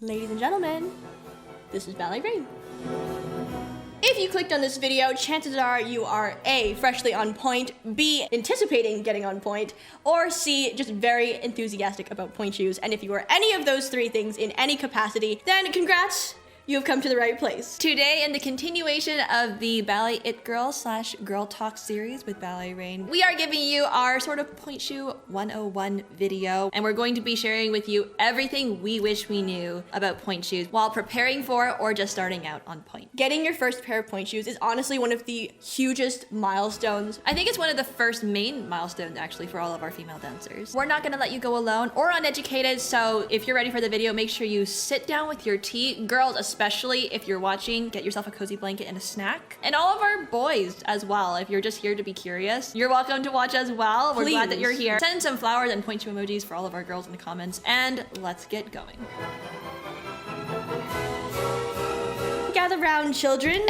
Ladies and gentlemen, this is Ballet Rain. If you clicked on this video, chances are you are A, freshly on point, B, anticipating getting on point, or C, just very enthusiastic about pointe shoes. And if you are any of those three things in any capacity, then congrats! You have come to the right place. Today, in the continuation of the Ballet It Girl / Girl Talk series with Ballet Rain, we are giving you our sort of pointe shoe 101 video, and we're going to be sharing with you everything we wish we knew about pointe shoes while preparing for or just starting out on pointe. Getting your first pair of pointe shoes is honestly one of the hugest milestones. I think it's one of the first main milestones actually for all of our female dancers. We're not gonna let you go alone or uneducated, so if you're ready for the video, make sure you sit down with your tea. Girls, especially if you're watching, get yourself a cozy blanket and a snack. And all of our boys as well, if you're just here to be curious, you're welcome to watch as well. We're glad that you're here. Send some flowers and pointe shoe emojis for all of our girls in the comments, and let's get going. Gather round, children.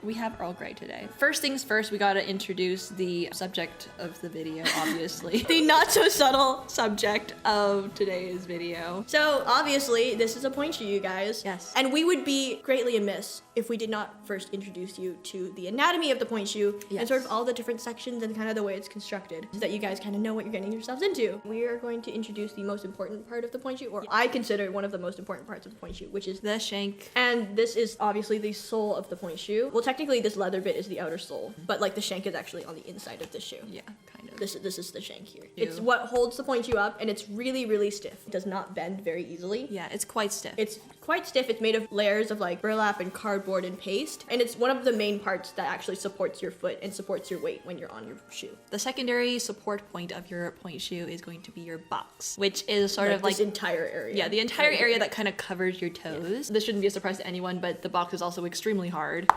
We have Earl Grey today. First things first, we gotta introduce the subject of the video, obviously. The not so subtle subject of today's video. So obviously, this is a pointe shoe, you guys. Yes. And we would be greatly amiss if we did not first introduce you to the anatomy of the pointe shoe and sort of all the different sections and kind of the way it's constructed so that you guys kind of know what you're getting yourselves into. We are going to introduce the most important part of the pointe shoe, or I consider one of the most important parts of the pointe shoe, which is the shank. And this is obviously the sole of the pointe shoe. Well, technically this leather bit is the outer sole, but like the shank is actually on the inside of the shoe. Yeah, kind of. This is the shank here. Ew. It's what holds the pointe shoe up, and it's really, really stiff. It does not bend very easily. Yeah, it's quite stiff. It's quite stiff. It's made of layers of like burlap and cardboard and paste, and it's one of the main parts that actually supports your foot and supports your weight when you're on your shoe. The secondary support point of your pointe shoe is going to be your box, which is sort of like this entire area. Yeah, the entire area that kind of covers your toes. Yeah. This shouldn't be a surprise to anyone, but the box is also extremely hard.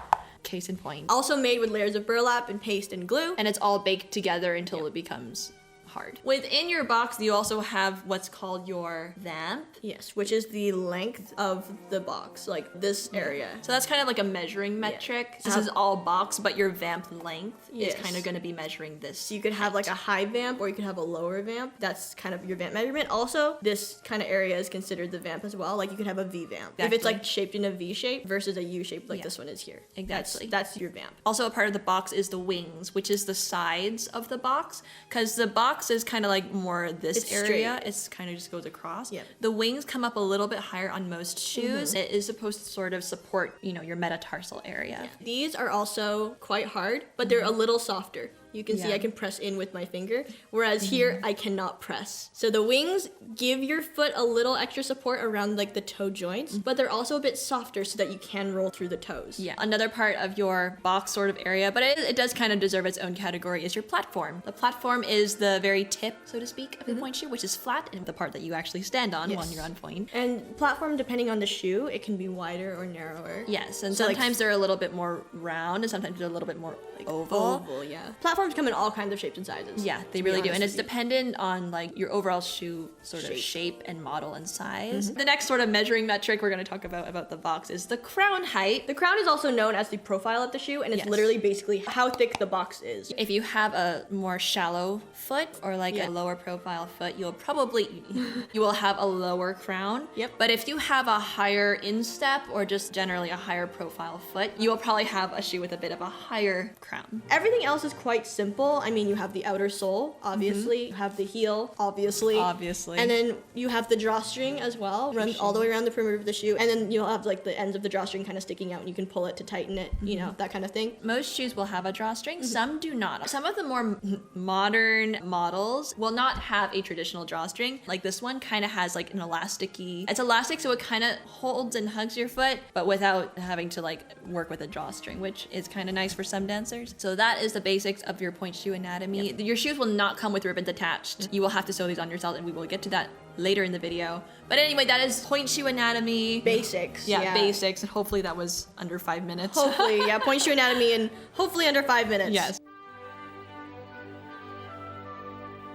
Case in point. Also made with layers of burlap and paste and glue. And it's all baked together until it becomes hard. Within your box, you also have what's called your vamp. Yes, which is the length of the box, like this area. So that's kind of like a measuring metric. This is all box, but your vamp length is kind of going to be measuring this. So you could have like a high vamp or you could have a lower vamp. That's kind of your vamp measurement. Also, this kind of area is considered the vamp as well. Like you could have a V vamp. Exactly. If it's like shaped in a V shape versus a U shape like this one is here. Exactly. That's your vamp. Also a part of the box is the wings, which is the sides of the box, because the box is kind of like more this area. It's kind of just goes across. Yep. The wings come up a little bit higher on most shoes. It is supposed to sort of support, you know, your metatarsal area. Yeah. These are also quite hard, but they're a little softer. You can see I can press in with my finger, whereas here I cannot press. So the wings give your foot a little extra support around like the toe joints, but they're also a bit softer so that you can roll through the toes. Yeah, another part of your box sort of area, but it does kind of deserve its own category, is your platform. The platform is the very tip, so to speak, of the pointe shoe, which is flat and the part that you actually stand on when you're on pointe. And platform, depending on the shoe, it can be wider or narrower. Yes, and so sometimes they're a little bit more round and sometimes they're a little bit more like oval. Oval, yeah. Platforms come in all kinds of shapes and sizes. Yeah, they really do. And it's dependent on like your overall shoe sort of shape and model and size. The next sort of measuring metric we're going to talk about the box is the crown height. The crown is also known as the profile of the shoe, and it's literally basically how thick the box is. If you have a more shallow foot or like a lower profile foot, you will have a lower crown. Yep. But if you have a higher instep or just generally a higher profile foot, you will probably have a shoe with a bit of a higher crown. Everything else is quite simple. I mean, you have the outer sole, obviously. You have the heel, obviously. And then you have the drawstring as well, run all the way around the perimeter of the shoe. And then you'll have like the ends of the drawstring kind of sticking out and you can pull it to tighten it, you know, that kind of thing. Most shoes will have a drawstring, some do not. Some of the more modern models will not have a traditional drawstring. Like this one kind of has like an elasticy. It's elastic, so it kind of holds and hugs your foot, but without having to like work with a drawstring, which is kind of nice for some dancers. So that is the basics of your pointe shoe anatomy. Your shoes will not come with ribbons attached. You will have to sew these on yourself, and we will get to that later in the video. But anyway, that is pointe shoe anatomy. Basics. Yeah, basics. And hopefully that was under 5 minutes. Hopefully, yeah, pointe shoe anatomy and hopefully under 5 minutes. Yes.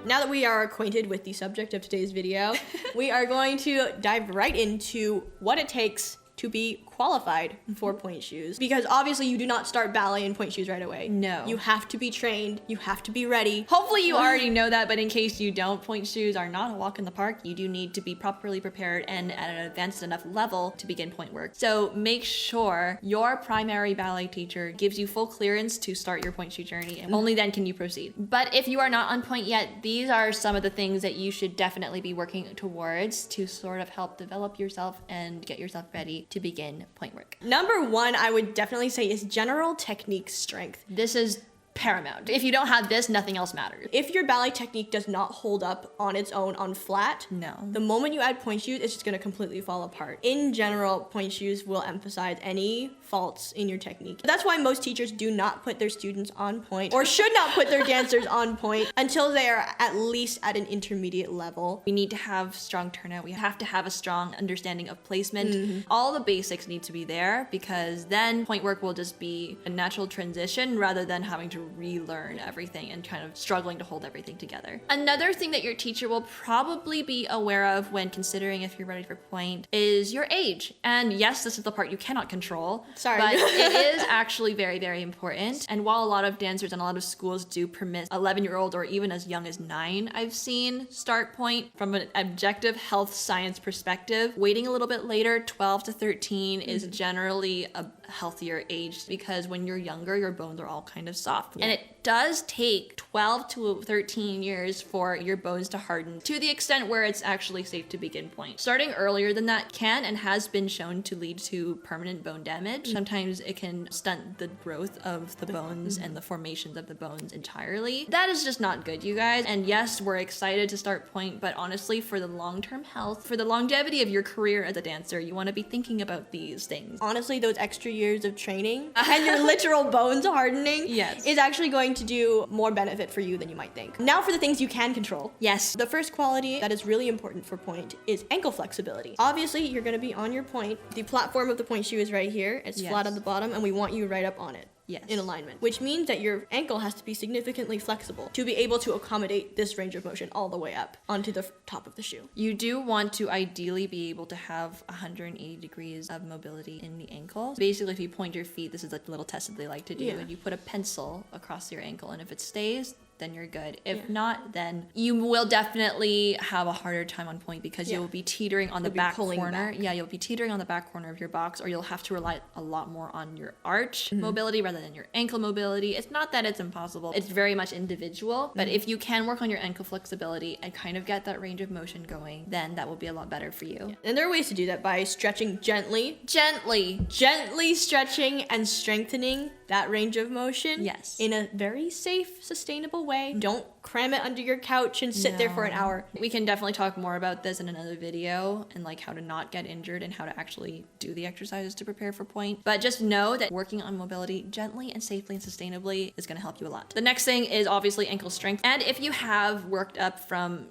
Now that we are acquainted with the subject of today's video, we are going to dive right into what it takes to be qualified for pointe shoes, because obviously you do not start ballet in pointe shoes right away. No. You have to be trained, you have to be ready. Hopefully you already know that, but in case you don't, pointe shoes are not a walk in the park. You do need to be properly prepared and at an advanced enough level to begin pointe work. So make sure your primary ballet teacher gives you full clearance to start your pointe shoe journey, and only then can you proceed. But if you are not on pointe yet, these are some of the things that you should definitely be working towards to sort of help develop yourself and get yourself ready to begin pointe work. Number 1, I would definitely say, is general technique strength. This is paramount. If you don't have this, nothing else matters. If your ballet technique does not hold up on its own on flat, No. the moment you add pointe shoes, it's just going to completely fall apart. In general, pointe shoes will emphasize any faults in your technique. That's why most teachers do not put their students on pointe, or should not put their dancers on pointe, until they are at least at an intermediate level. We need to have strong turnout. We have to have a strong understanding of placement. All the basics need to be there, because then pointe work will just be a natural transition rather than having to relearn everything and kind of struggling to hold everything together. Another thing that your teacher will probably be aware of when considering if you're ready for pointe is your age. And yes, this is the part you cannot control. Sorry. But it is actually very, very important. And while a lot of dancers and a lot of schools do permit 11-year-old or even as young as 9, I've seen start pointe, from an objective health science perspective, waiting a little bit later, 12 to 13 is generally a healthier age, because when you're younger, your bones are all kind of soft. And it does take 12 to 13 years for your bones to harden to the extent where it's actually safe to begin pointe. Starting earlier than that can and has been shown to lead to permanent bone damage. Sometimes it can stunt the growth of the bones and the formations of the bones entirely. That is just not good, you guys. And yes, we're excited to start pointe, but honestly, for the long-term health, for the longevity of your career as a dancer, you want to be thinking about these things. Honestly, those extra years of training and your literal bones hardening Yes. is actually going to do more benefit for you than you might think. Now for the things you can control. Yes. The first quality that is really important for pointe is ankle flexibility. Obviously, you're going to be on your pointe. The platform of the pointe shoe is right here. It's Yes. flat on the bottom, and we want you right up on it. Yes. In alignment, which means that your ankle has to be significantly flexible to be able to accommodate this range of motion all the way up onto the top of the shoe. You do want to ideally be able to have 180 degrees of mobility in the ankle. Basically, if you point your feet, this is a little test that they like to do, Yeah. and you put a pencil across your ankle, and if it stays, then you're good. If not, then you will definitely have a harder time on pointe, because you'll be teetering on the You'll be back pulling corner. back. Yeah, you'll be teetering on the back corner of your box, or you'll have to rely a lot more on your arch mobility rather than your ankle mobility. It's not that it's impossible. It's very much individual, but if you can work on your ankle flexibility and kind of get that range of motion going, then that will be a lot better for you. And there are ways to do that by stretching gently, gently stretching and strengthening that range of motion. Yes. In a very safe, sustainable way. Don't cram it under your couch and sit there for an hour. We can definitely talk more about this in another video, and like how to not get injured and how to actually do the exercises to prepare for pointe. But just know that working on mobility gently and safely and sustainably is going to help you a lot. The next thing is obviously ankle strength. And if you have worked up from,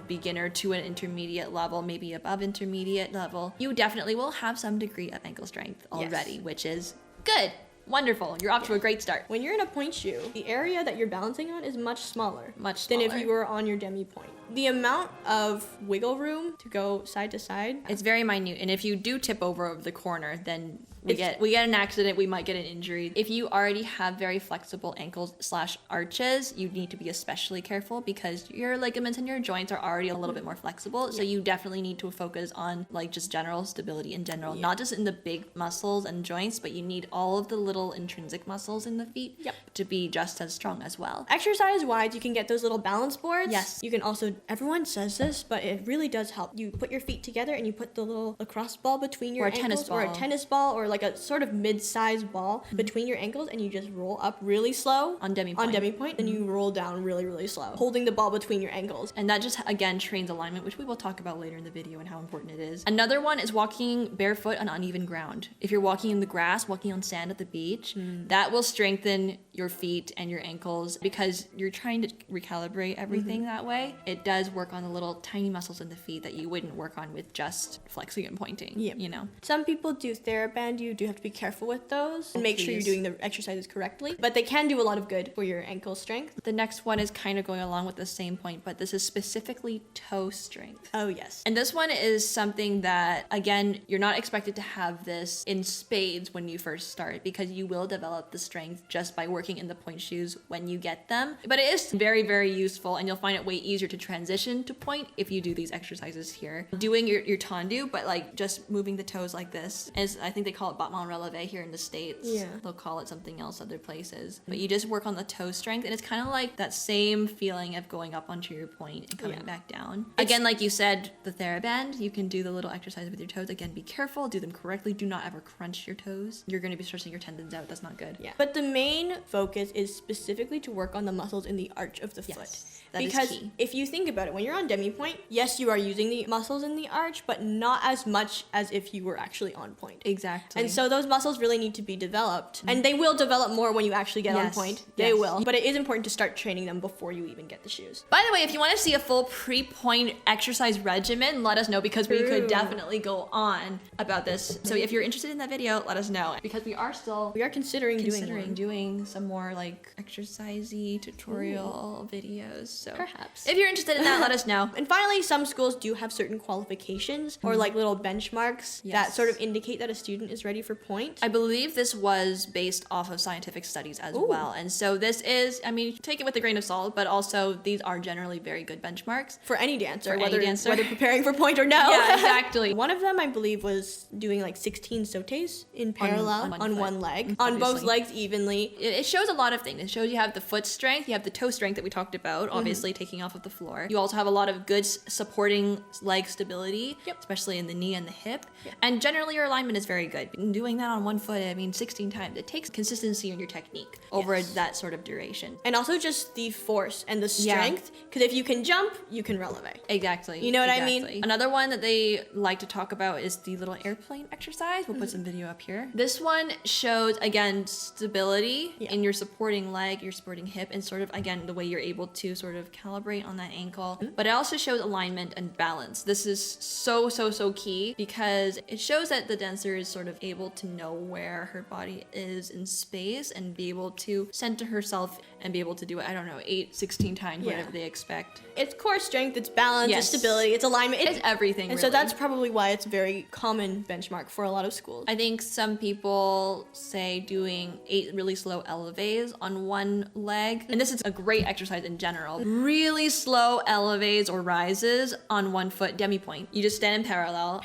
beginner to an intermediate level, maybe above intermediate level, you definitely will have some degree of ankle strength already, which is good. Wonderful. You're off to a great start. When you're in a pointe shoe, the area that you're balancing on is much smaller. Than if you were on your demi-pointe. The amount of wiggle room to go side to side. It's very minute, and if you do tip over the corner, then we get an accident, we might get an injury. If you already have very flexible ankles/arches, you need to be especially careful, because your ligaments and your joints are already a little bit more flexible. So you definitely need to focus on like just general stability in general, not just in the big muscles and joints, but you need all of the little intrinsic muscles in the feet to be just as strong as well. Exercise-wise, you can get those little balance boards. Yes. You can also, everyone says this, but it really does help. You put your feet together and you put the little lacrosse ball between your ankles, or a tennis ball, or like a sort of mid-sized ball between your ankles, and you just roll up really slow on demi-pointe. Then you roll down really, really slow, holding the ball between your ankles. And that just, again, trains alignment, which we will talk about later in the video and how important it is. Another one is walking barefoot on uneven ground. If you're walking in the grass, walking on sand at the beach, each. That will strengthen your feet and your ankles because you're trying to recalibrate everything that way. It does work on the little tiny muscles in the feet that you wouldn't work on with just flexing and pointing, you know? Some people do TheraBand. You do have to be careful with those and make sure you're Please. doing the exercises correctly, but they can do a lot of good for your ankle strength. The next one is kind of going along with the same point, but this is specifically toe strength. Oh, yes. And this one is something that, again, you're not expected to have this in spades when you first start because you will develop the strength just by working in the pointe shoes when you get them. But it is very, very useful and you'll find it way easier to transition to pointe if you do these exercises here. Doing your tendu, but like just moving the toes like this. Is, I think they call it battement relevé here in the States. Yeah. They'll call it something else other places. But you just work on the toe strength and it's kind of like that same feeling of going up onto your point and coming back down. Again, like you said, the TheraBand, you can do the little exercise with your toes. Again, be careful, do them correctly. Do not ever crunch your toes. You're going to be stretching your tendons out. That's not good. Yeah. But the main focus is specifically to work on the muscles in the arch of the foot. That is because key. if you think about it, when you're on demi-pointe, yes, you are using the muscles in the arch, but not as much as if you were actually on pointe. Exactly. And so those muscles really need to be developed. And they will develop more when you actually get on pointe. They will. But it is important to start training them before you even get the shoes. By the way, if you want to see a full pre-pointe exercise regimen, let us know because we could definitely go on about this. So if you're interested in that video, let us know because we are considering doing some more like exercisey tutorial videos. So Perhaps. if you're interested in that, let us know. And finally, some schools do have certain qualifications or like little benchmarks that sort of indicate that a student is ready for pointe. I believe this was based off of scientific studies as well. And so this is, I mean, take it with a grain of salt, but also these are generally very good benchmarks. For any dancer, For any whether dancer. whether preparing for pointe or no. Yeah, exactly. One of them, I believe, was doing like 16 sautes in parallel on one leg, on both Obviously. legs evenly. It shows a lot of things. It shows you have the foot strength, you have the toe strength that we talked about, obviously taking off of the floor. You also have a lot of good supporting leg stability, especially in the knee and the hip. And generally your alignment is very good. Doing that on one foot, I mean, 16 times, it takes consistency in your technique over that sort of duration. And also just the force and the strength, because if you can jump, you can releve. Exactly. You know what I mean? Another one that they like to talk about is the little airplane exercise. We'll put some video up here. This one shows, again, stability in your supporting leg, your supporting hip, and sort of, again, the way you're able to sort of calibrate on that ankle. But it also shows alignment and balance. This is so, so, so key because it shows that the dancer is sort of able to know where her body is in space and be able to center herself and be able to do it, I don't know, 8, 16 times, whatever they expect. It's core strength, it's balance, it's stability, it's alignment. It's everything, And really. so that's probably why it's a very common benchmark for a lot of schools. I think some people say doing 8 really slow elevates on one leg. And this is a great exercise in general. Really slow elevates or rises on one foot, demi-pointe. You just stand in parallel,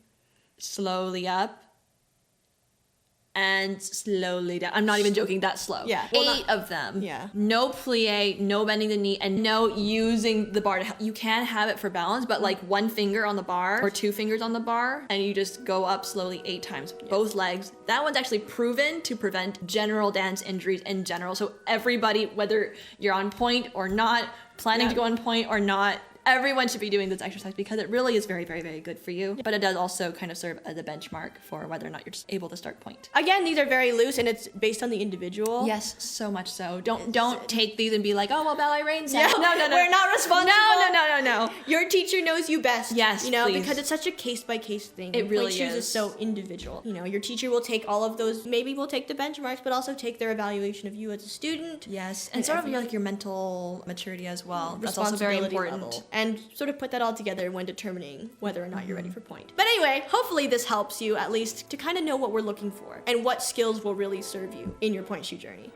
slowly up, and slowly down. I'm not even joking, that slow. Yeah. 8 of them. Yeah. No plie, no bending the knee, and no using the bar to help. You can have it for balance, but like one finger on the bar or 2 fingers on the bar, and you just go up slowly 8 times, both legs. That one's actually proven to prevent general dance injuries in general. So everybody, whether you're on pointe or not, planning to go on pointe or not, everyone should be doing this exercise because it really is very, very, very good for you. But it does also kind of serve as a benchmark for whether or not you're just able to start pointe. Again, these are very loose and it's based on the individual. Yes, so much so. Don't take these and be like, oh, well, Ballet Rain said. Yeah, No. we're not responsible. No. Your teacher knows you best. Yes, you know, please. because it's such a case-by-case thing. It really Pointe shoes is. so individual. You know, your teacher will take all of those, maybe will take the benchmarks, but also take their evaluation of you as a student. Yes, and sort of your mental maturity as well. That's also very Responsibility important. level. And sort of put that all together when determining whether or not you're ready for pointe. But anyway, hopefully this helps you at least to kind of know what we're looking for and what skills will really serve you in your pointe shoe journey.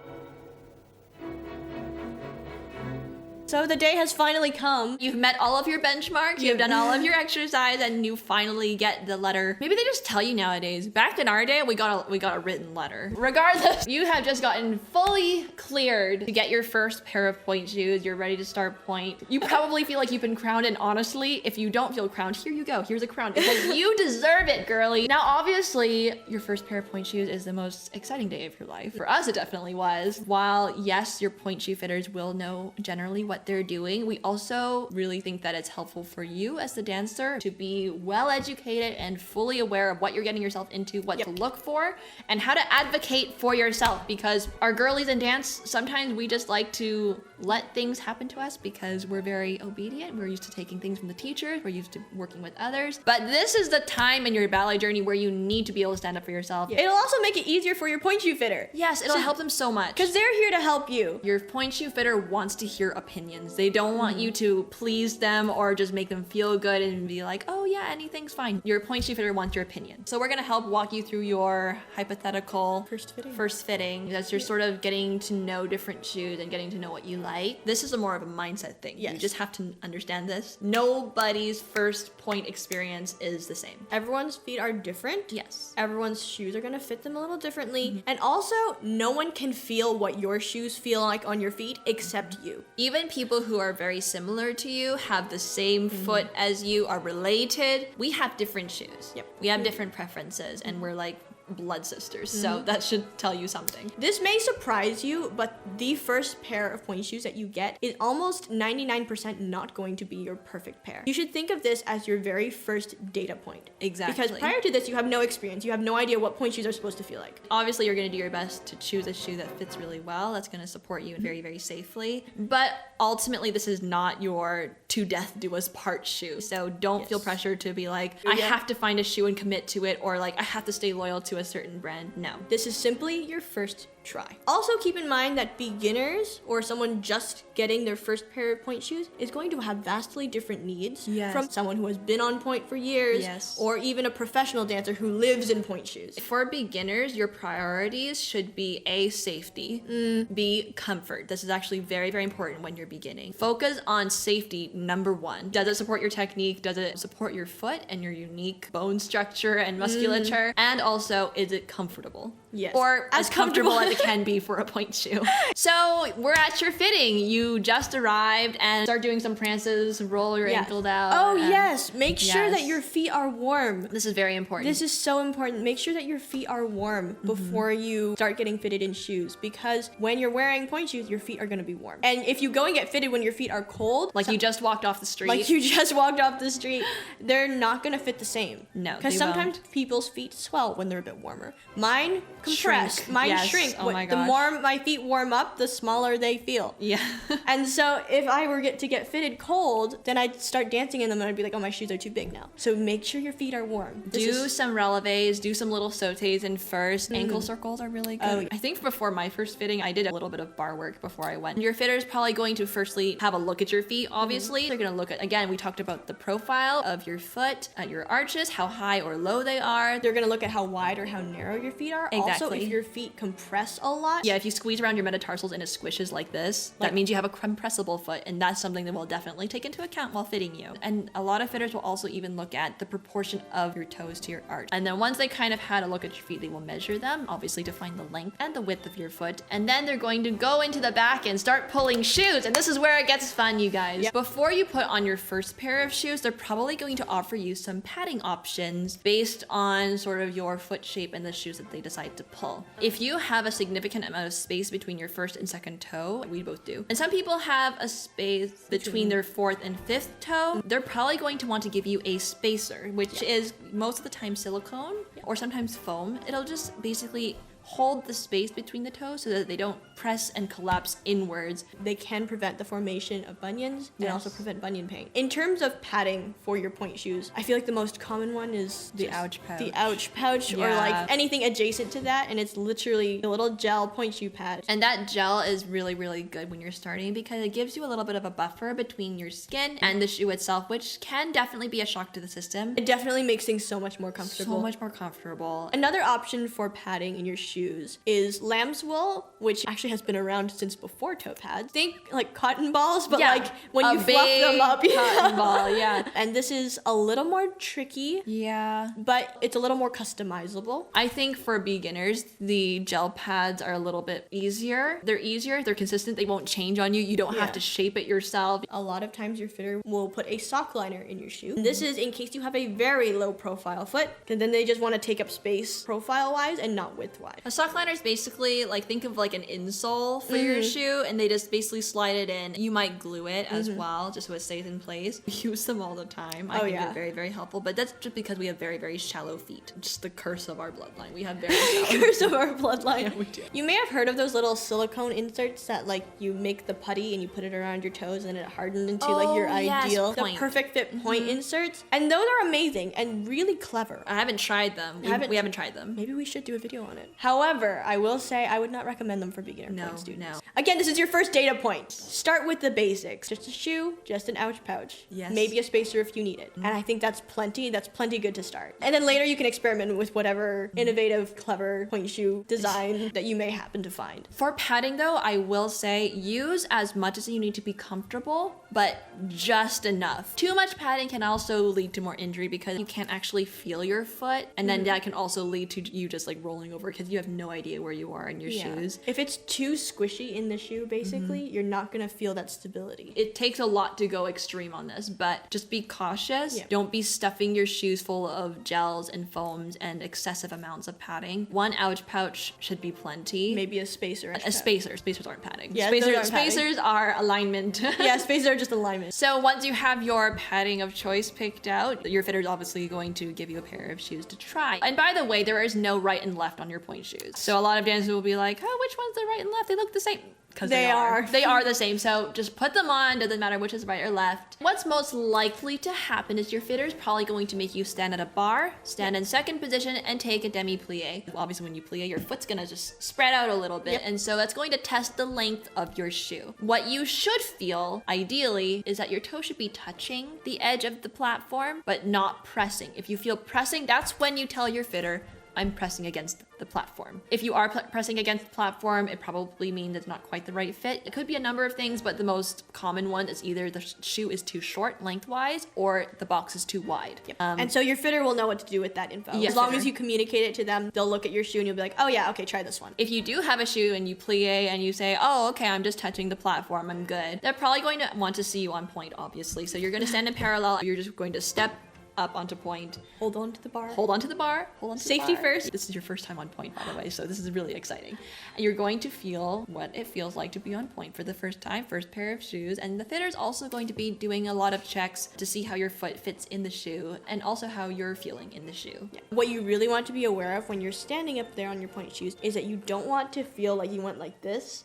So the day has finally come. You've met all of your benchmarks, you've done all of your exercise, and you finally get the letter. Maybe they just tell you nowadays. Back in our day, we got a written letter. Regardless, you have just gotten fully cleared to get your first pair of pointe shoes. You're ready to start pointe. You probably feel like you've been crowned, and honestly, if you don't feel crowned, here you go. Here's a crown because you deserve it, girly. Now, obviously, your first pair of pointe shoes is the most exciting day of your life. For us, it definitely was. While yes, your pointe shoe fitters will know generally what what they're doing. We also really think that it's helpful for you as the dancer to be well educated and fully aware of what you're getting yourself into, what to look for, and how to advocate for yourself. Because our girlies in dance, sometimes we just like to let things happen to us because we're very obedient. We're used to taking things from the teachers. We're used to working with others. But this is the time in your ballet journey where you need to be able to stand up for yourself. It'll also make it easier for your pointe shoe fitter. Yes, it'll help them so much. Because they're here to help you. Your pointe shoe fitter wants to hear opinions. They don't want you to please them or just make them feel good and be like, oh yeah, anything's fine. Your pointe shoe fitter wants your opinion. So we're gonna help walk you through your hypothetical first fitting as you're sort of getting to know different shoes and getting to know what you like. This is more of a mindset thing. Yes. You just have to understand this. Nobody's first pointe experience is the same. Everyone's feet are different. Yes. Everyone's shoes are gonna fit them a little differently. And also, no one can feel what your shoes feel like on your feet except you. Even people who are very similar to you, have the same foot as you, are related, we have different shoes. Yep. We have different preferences and we're like blood sisters, so that should tell you something. This may surprise you, but the first pair of pointe shoes that you get is almost 99% not going to be your perfect pair. You should think of this as your very first data point. Exactly. Because prior to this, you have no experience. You have no idea what pointe shoes are supposed to feel like. Obviously, you're going to do your best to choose a shoe that fits really well, that's going to support you very, very safely. But ultimately, this is not your to death do us part shoe. So don't feel pressured to be like, I have to find a shoe and commit to it, or like, I have to stay loyal to a certain brand. No. This is simply your first try. Also keep in mind that beginners or someone just getting their first pair of pointe shoes is going to have vastly different needs from someone who has been on pointe for years or even a professional dancer who lives in pointe shoes. For beginners, your priorities should be A, safety, B, comfort. This is actually very, very important when you're beginning. Focus on safety, number one. Does it support your technique? Does it support your foot and your unique bone structure and musculature? And also, is it comfortable? Yes. Or as comfortable as it can be for a pointe shoe. So we're at your fitting. You just arrived and start doing some prances, roll your ankle out. Oh yes, make sure that your feet are warm. This is very important. This is so important. Make sure that your feet are warm before you start getting fitted in shoes, because when you're wearing pointe shoes, your feet are gonna be warm. And if you go and get fitted when your feet are cold, like you just walked off the street. They're not gonna fit the same. No, because sometimes people's feet swell when they're a bit warmer. Mine compress. Mine shrink. Oh my gosh. The more my feet warm up, the smaller they feel. Yeah. And so if I were to get fitted cold, then I'd start dancing in them and I'd be like, oh, my shoes are too big now. So make sure your feet are warm. Do some releves, do some little sautés in first. Ankle circles are really good. Oh, yeah. I think before my first fitting, I did a little bit of bar work before I went. Your fitter's probably going to firstly have a look at your feet, obviously. They're gonna look at, again, we talked about the profile of your foot, at your arches, how high or low they are. They're gonna look at how wide or how narrow your feet are. Exactly. Also, if your feet compress a lot. Yeah, if you squeeze around your metatarsals and it squishes like this, that means you have a compressible foot, and that's something that we'll definitely take into account while fitting you. And a lot of fitters will also even look at the proportion of your toes to your arch. And then once they kind of had a look at your feet, they will measure them, obviously to find the length and the width of your foot. And then they're going to go into the back and start pulling shoes. And this is where it gets fun, you guys. Yep. Before you put on your first pair of shoes, they're probably going to offer you some padding options based on sort of your foot shape and the shoes that they decide to pull. If you have a significant amount of space between your first and second toe, we both do, and some people have a space between their fourth and fifth toe, they're probably going to want to give you a spacer, which is most of the time silicone or sometimes foam. It'll just basically hold the space between the toes so that they don't press and collapse inwards. They can prevent the formation of bunions and also prevent bunion pain. In terms of padding for your pointe shoes, I feel like the most common one is the ouch pouch. The ouch pouch, or like anything adjacent to that, and it's literally a little gel pointe shoe pad. And that gel is really, really good when you're starting because it gives you a little bit of a buffer between your skin and the shoe itself, which can definitely be a shock to the system. It definitely makes things so much more comfortable. So much more comfortable. Another option for padding in your shoes is lamb's wool, which actually has been around since before toe pads. Think like cotton balls, but like when you fluff them up, cotton ball, And this is a little more tricky. Yeah. But it's a little more customizable. I think for beginners, the gel pads are a little bit easier. They're easier, they're consistent, they won't change on you. You don't have to shape it yourself. A lot of times your fitter will put a sock liner in your shoe. This is in case you have a very low profile foot, and then they just want to take up space profile wise and not width wise. A sock liner is basically like, think of like an insole for your shoe, and they just basically slide it in. You might glue it as well, just so it stays in place. We use them all the time. I think they're very, very helpful, but that's just because we have very, very shallow feet. Just the curse of our bloodline. We have very shallow Curse of our bloodline. Yeah, we do. You may have heard of those little silicone inserts that like you make the putty and you put it around your toes and it hardened into like your ideal, the perfect fit point inserts. And those are amazing and really clever. I haven't tried them. We haven't tried them. Maybe we should do a video on it. However, I will say I would not recommend them for beginner point students. No. Again, this is your first data point. Start with the basics. Just a shoe, just an ouch pouch. Yes. Maybe a spacer if you need it. And I think that's plenty good to start. And then later you can experiment with whatever innovative, clever point shoe design that you may happen to find. For padding though, I will say use as much as you need to be comfortable, but just enough. Too much padding can also lead to more injury because you can't actually feel your foot, and then that can also lead to you just like rolling over because you have no idea where you are in your shoes. If it's too squishy in the shoe, basically, you're not gonna feel that stability. It takes a lot to go extreme on this, but just be cautious. Don't be stuffing your shoes full of gels and foams and excessive amounts of padding. One ouch pouch should be plenty. Maybe a spacer. A spacer. Spacers aren't padding. Yeah, those aren't padding. Spacers are alignment. Yeah, spacers are just alignment. So once you have your padding of choice picked out, your fitter is obviously going to give you a pair of shoes to try. And by the way, there is no right and left on your point shoes. So a lot of dancers will be like, oh, which one's the right and left? They look the same. Because they are. They are the same. So just put them on. Doesn't matter which is right or left. What's most likely to happen is your fitter is probably going to make you stand at a bar, stand in second position, and take a demi-plie. Well, obviously, when you plie, your foot's going to just spread out a little bit. And so that's going to test the length of your shoe. What you should feel, ideally, is that your toe should be touching the edge of the platform, but not pressing. If you feel pressing, that's when you tell your fitter, I'm pressing against the platform. If you are pressing against the platform, it probably means it's not quite the right fit. It could be a number of things, but the most common one is either the shoe is too short lengthwise or the box is too wide. And so your fitter will know what to do with that info. As long as you communicate it to them, they'll look at your shoe and you'll be like, oh yeah, okay, try this one. If you do have a shoe and you plie and you say, oh, okay, I'm just touching the platform, I'm good, they're probably going to want to see you on point, obviously. So you're gonna stand in parallel, you're just going to step up onto point. Hold on to the bar. Hold on to the bar. Hold on to Safety the bar. first. This is your first time on point, by the way, so this is really exciting. And you're going to feel what it feels like to be on point for the first time, first pair of shoes. And the fitter's also going to be doing a lot of checks to see how your foot fits in the shoe and also how you're feeling in the shoe. What you really want to be aware of when you're standing up there on your point shoes is that you don't want to feel like you went like this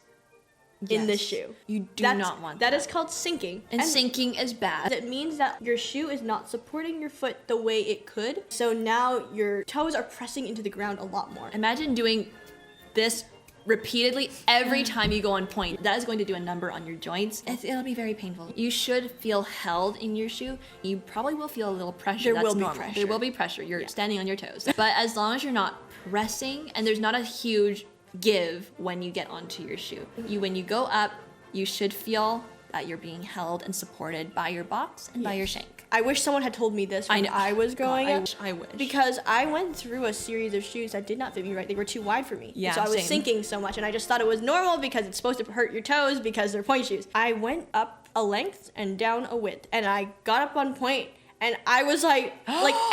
in the shoe. You do not want that. That is called sinking. And sinking is bad. It means that your shoe is not supporting your foot the way it could. So now your toes are pressing into the ground a lot more. Imagine doing this repeatedly every time you go on point. That is going to do a number on your joints. It'll be very painful. You should feel held in your shoe. You probably will feel a little pressure. That's normal. There will be pressure. You're standing on your toes. But as long as you're not pressing and there's not a huge give when you get onto your shoe. When you go up, you should feel that you're being held and supported by your box and by your shank. I wish someone had told me this when I was growing up. I wish. Because I went through a series of shoes that did not fit me right. They were too wide for me. Yeah, so I was sinking so much, and I just thought it was normal because it's supposed to hurt your toes because they're point shoes. I went up a length and down a width, and I got up on point, and I was like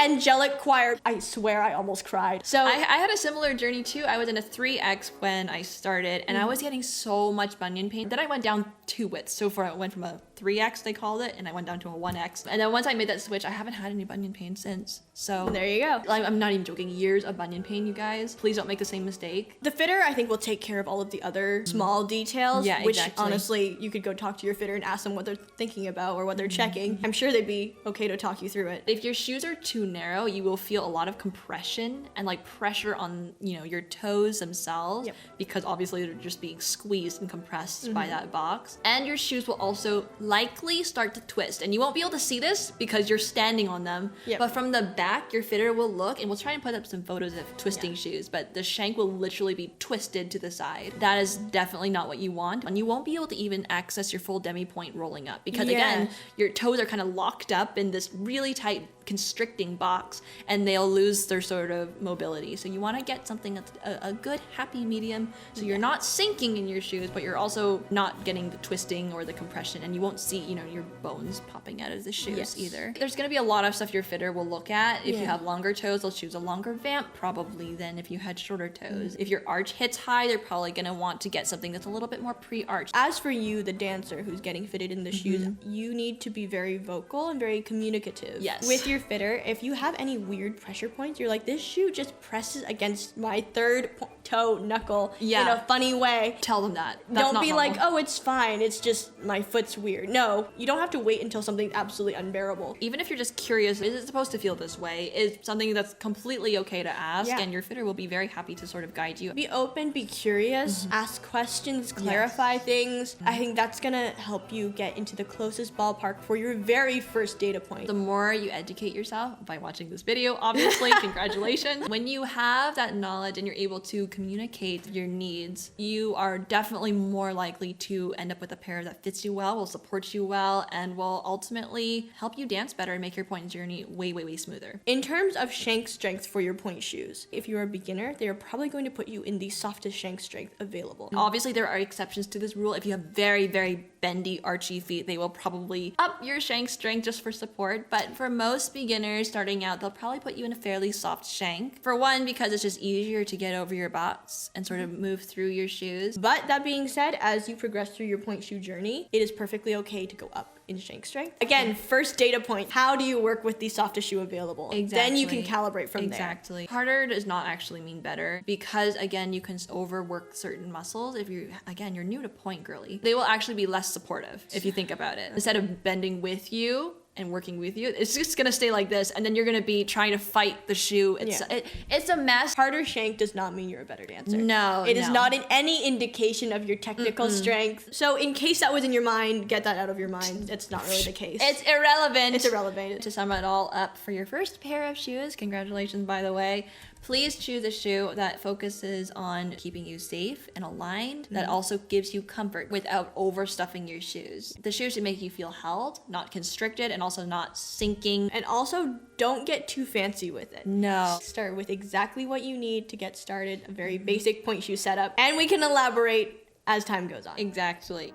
angelic choir. I swear I almost cried. So I had a similar journey too. I was in a 3X when I started, and I was getting so much bunion pain. Then I went down 2 widths. So I went from a 3X, they called it, and I went down to a 1X. And then once I made that switch, I haven't had any bunion pain since. So there you go. I'm not even joking. Years of bunion pain, you guys. Please don't make the same mistake. The fitter, I think, will take care of all of the other small details. Yeah, which honestly, you could go talk to your fitter and ask them what they're thinking about or what they're checking. I'm sure they'd be okay to talk you through it. If your shoes are too narrow, you will feel a lot of compression and like pressure on, your toes themselves because obviously they're just being squeezed and compressed by that box. And your shoes will also likely start to twist, and you won't be able to see this because you're standing on them. But from the back, your fitter will look, and we'll try and put up some photos of twisting shoes, but the shank will literally be twisted to the side. That is definitely not what you want, and you won't be able to even access your full demi point rolling up because again, your toes are kind of locked up in this really tight constricting box and they'll lose their sort of mobility. So you want to get something that's a good happy medium, so you're not sinking in your shoes, but you're also not getting the twisting or the compression, and you won't see, you know, your bones popping out of the shoes either. There's going to be a lot of stuff your fitter will look at. If you have longer toes, they'll choose a longer vamp probably than if you had shorter toes. If your arch hits high, they're probably going to want to get something that's a little bit more pre-arched. As for you, the dancer who's getting fitted in the shoes, you need to be very vocal and very communicative with your fitter. If you have any weird pressure points, you're like, this shoe just presses against my third toe knuckle in a funny way. Tell them that. That's don't be normal. like, oh, it's fine, it's just my foot's weird. No, you don't have to wait until something's absolutely unbearable. Even if you're just curious, is it supposed to feel this way? Is something that's completely okay to ask, and your fitter will be very happy to sort of guide you. Be open, be curious, ask questions, clarify things. I think that's gonna help you get into the closest ballpark for your very first data point. The more you educate yourself by watching this video, obviously, congratulations. When you have that knowledge and you're able to communicate your needs, you are definitely more likely to end up with a pair that fits you well, will support you well, and will ultimately help you dance better and make your pointe journey way, way, way smoother. In terms of shank strength for your pointe shoes, if you're a beginner, they are probably going to put you in the softest shank strength available. Obviously, there are exceptions to this rule. If you have very, very bendy, archy feet, they will probably up your shank strength just for support. But for most beginners starting out, they'll probably put you in a fairly soft shank. For one, because it's just easier to get over your box and sort of move through your shoes. But that being said, as you progress through your pointe shoe journey, it is perfectly okay to go up in shank strength. Again, first data point, how do you work with the softest shoe available? Then you can calibrate from there. Exactly. Harder does not actually mean better, because again, you can overwork certain muscles. If you're new to pointe girly, they will actually be less supportive if you think about it. Instead of bending with you and working with you, it's just gonna stay like this, and then you're gonna be trying to fight the shoe. It's a mess. Harder shank does not mean you're a better dancer. No, it is not in any indication of your technical strength. So in case that was in your mind, get that out of your mind. It's not really the case. It's irrelevant. It's irrelevant. To sum it all up, for your first pair of shoes, congratulations, by the way. Please choose a shoe that focuses on keeping you safe and aligned, that also gives you comfort without overstuffing your shoes. The shoe should make you feel held, not constricted, and also not sinking. And also, don't get too fancy with it. No. Start with exactly what you need to get started, a very basic pointe shoe setup, and we can elaborate as time goes on. Exactly.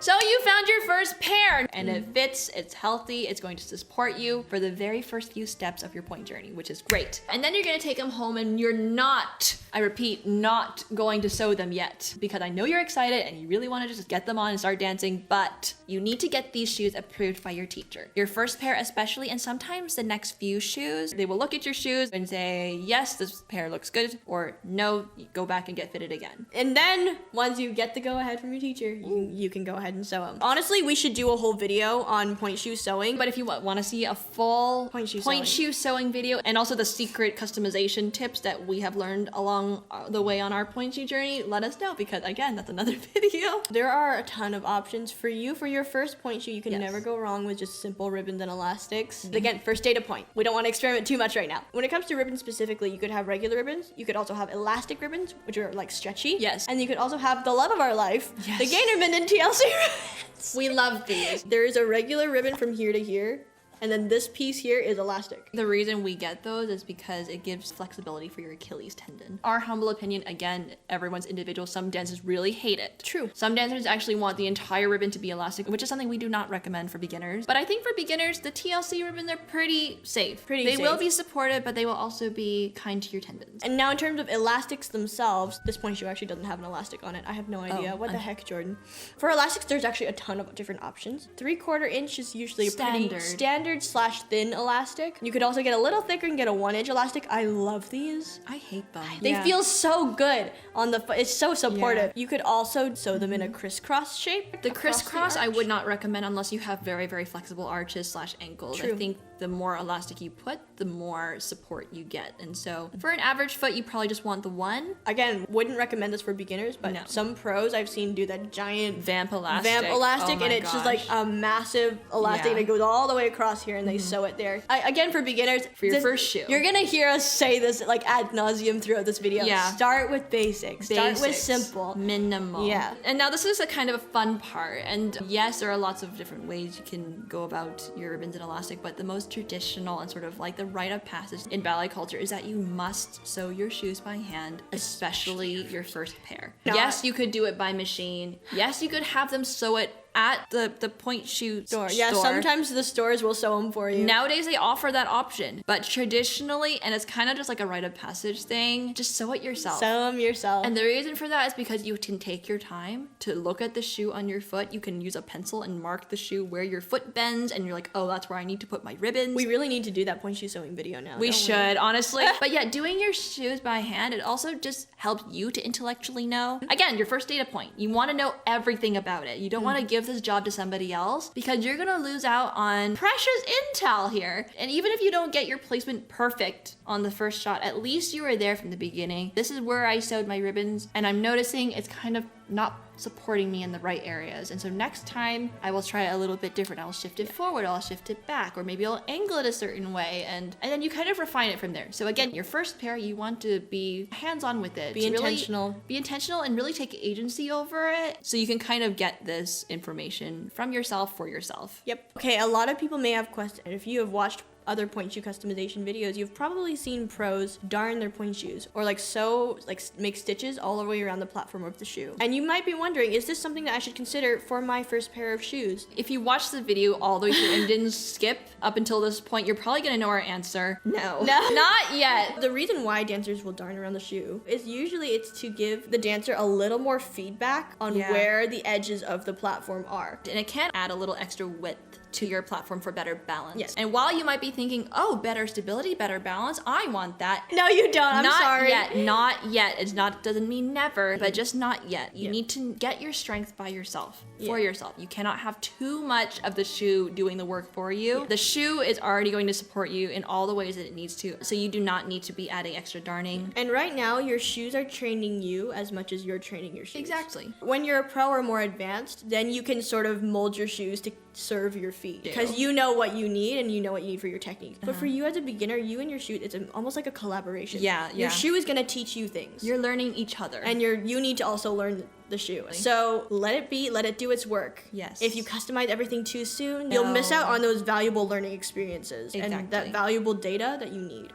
So you found your first pair, and it fits, it's healthy, it's going to support you for the very first few steps of your pointe journey, which is great. And then you're gonna take them home, and you're not, I repeat, not going to sew them yet, because I know you're excited and you really wanna just get them on and start dancing, but you need to get these shoes approved by your teacher. Your first pair especially, and sometimes the next few shoes, they will look at your shoes and say, yes, this pair looks good, or no, go back and get fitted again. And then, once you get the go-ahead from your teacher, you can go ahead and sew them. Honestly, we should do a whole video on pointe shoe sewing. But if you want to see a full pointe shoe sewing video, and also the secret customization tips that we have learned along the way on our pointe shoe journey, let us know, because again, that's another video. There are a ton of options for you. For your first pointe shoe, you can never go wrong with just simple ribbons and elastics. Again, first data point. We don't want to experiment too much right now. When it comes to ribbons specifically, you could have regular ribbons. You could also have elastic ribbons, which are like stretchy. Yes. And you could also have the love of our life, the gainer and TLC ribbons. We love these. There is a regular ribbon from here to here, and then this piece here is elastic. The reason we get those is because it gives flexibility for your Achilles tendon. Our humble opinion, again, everyone's individual. Some dancers really hate it. True. Some dancers actually want the entire ribbon to be elastic, which is something we do not recommend for beginners. But I think for beginners, the TLC ribbon, they're pretty safe. They will be supportive, but they will also be kind to your tendons. And now in terms of elastics themselves, this pointe shoe actually doesn't have an elastic on it. I have no idea. What the heck, Jordan? For elastics, there's actually a ton of different options. 3/4 inch is usually a pretty standard / thin elastic. You could also get a little thicker and get a 1 inch elastic. I love these. I hate them. They feel so good on the foot. It's so supportive. You could also sew them in a crisscross shape. The crisscross I would not recommend unless you have very, very flexible arches / ankles. I think the more elastic you put, the more support you get. And so for an average foot, you probably just want the one. Again, wouldn't recommend this for beginners, but some pros I've seen do that giant vamp elastic. Oh and it's just like a massive elastic that goes all the way across here and they sew it there. Again, for beginners, for your first shoe, you're gonna hear us say this like ad nauseum throughout this video. Start with basics. Start with simple. Minimal. Yeah. And now this is a kind of a fun part. And yes, there are lots of different ways you can go about your ribbons and elastic, but the most traditional and sort of like the rite of passage in ballet culture is that you must sew your shoes by hand, especially your first pair. Yes, you could do it by machine. Yes, you could have them sew it at the Pointe Shoe store. Yeah, sometimes the stores will sew them for you. Nowadays they offer that option, but traditionally, and it's kind of just like a rite of passage thing, just sew it yourself. Sew them yourself. And the reason for that is because you can take your time to look at the shoe on your foot. You can use a pencil and mark the shoe where your foot bends, and you're like, oh, that's where I need to put my ribbons. We really need to do that Pointe Shoe sewing video now. We should, honestly. But yeah, doing your shoes by hand, it also just helps you to intellectually know. Again, your first data point. You want to know everything about it. You don't want to give this job to somebody else because you're gonna lose out on precious intel here. And even if you don't get your placement perfect on the first shot, at least you were there from the beginning. This is where I sewed my ribbons, and I'm noticing it's kind of not supporting me in the right areas. And so next time I will try it a little bit different. I'll shift it forward, I'll shift it back, or maybe I'll angle it a certain way, and then you kind of refine it from there. So again, your first pair, you want to be hands-on with it. Be intentional. Be intentional and really take agency over it so you can kind of get this information from yourself for yourself. Yep. Okay, a lot of people may have questions. If you have watched other pointe shoe customization videos, you've probably seen pros darn their pointe shoes or make stitches all the way around the platform of the shoe. And you might be wondering, is this something that I should consider for my first pair of shoes? If you watched the video all the way through and didn't skip up until this point, you're probably gonna know our answer. No. Not yet. The reason why dancers will darn around the shoe is usually it's to give the dancer a little more feedback on where the edges of the platform are. And it can add a little extra width to your platform for better balance. Yes. And while you might be thinking, oh, better stability, better balance, I want that. No, you don't. I'm sorry. Not yet. It's not, doesn't mean never, but just not yet. You need to get your strength by yourself, for yourself. You cannot have too much of the shoe doing the work for you. The shoe is already going to support you in all the ways that it needs to. So you do not need to be adding extra darning. And right now, your shoes are training you as much as you're training your shoes. Exactly. When you're a pro or more advanced, then you can sort of mold your shoes to serve your feet because you know what you need and you know what you need for your technique. But for you as a beginner, you and your shoe, it's almost like a collaboration. Your shoe is gonna teach you things. You're learning each other. And you need to also learn the shoe. So let it be, let it do its work. Yes. If you customize everything too soon, you'll miss out on those valuable learning experiences and that valuable data that you need.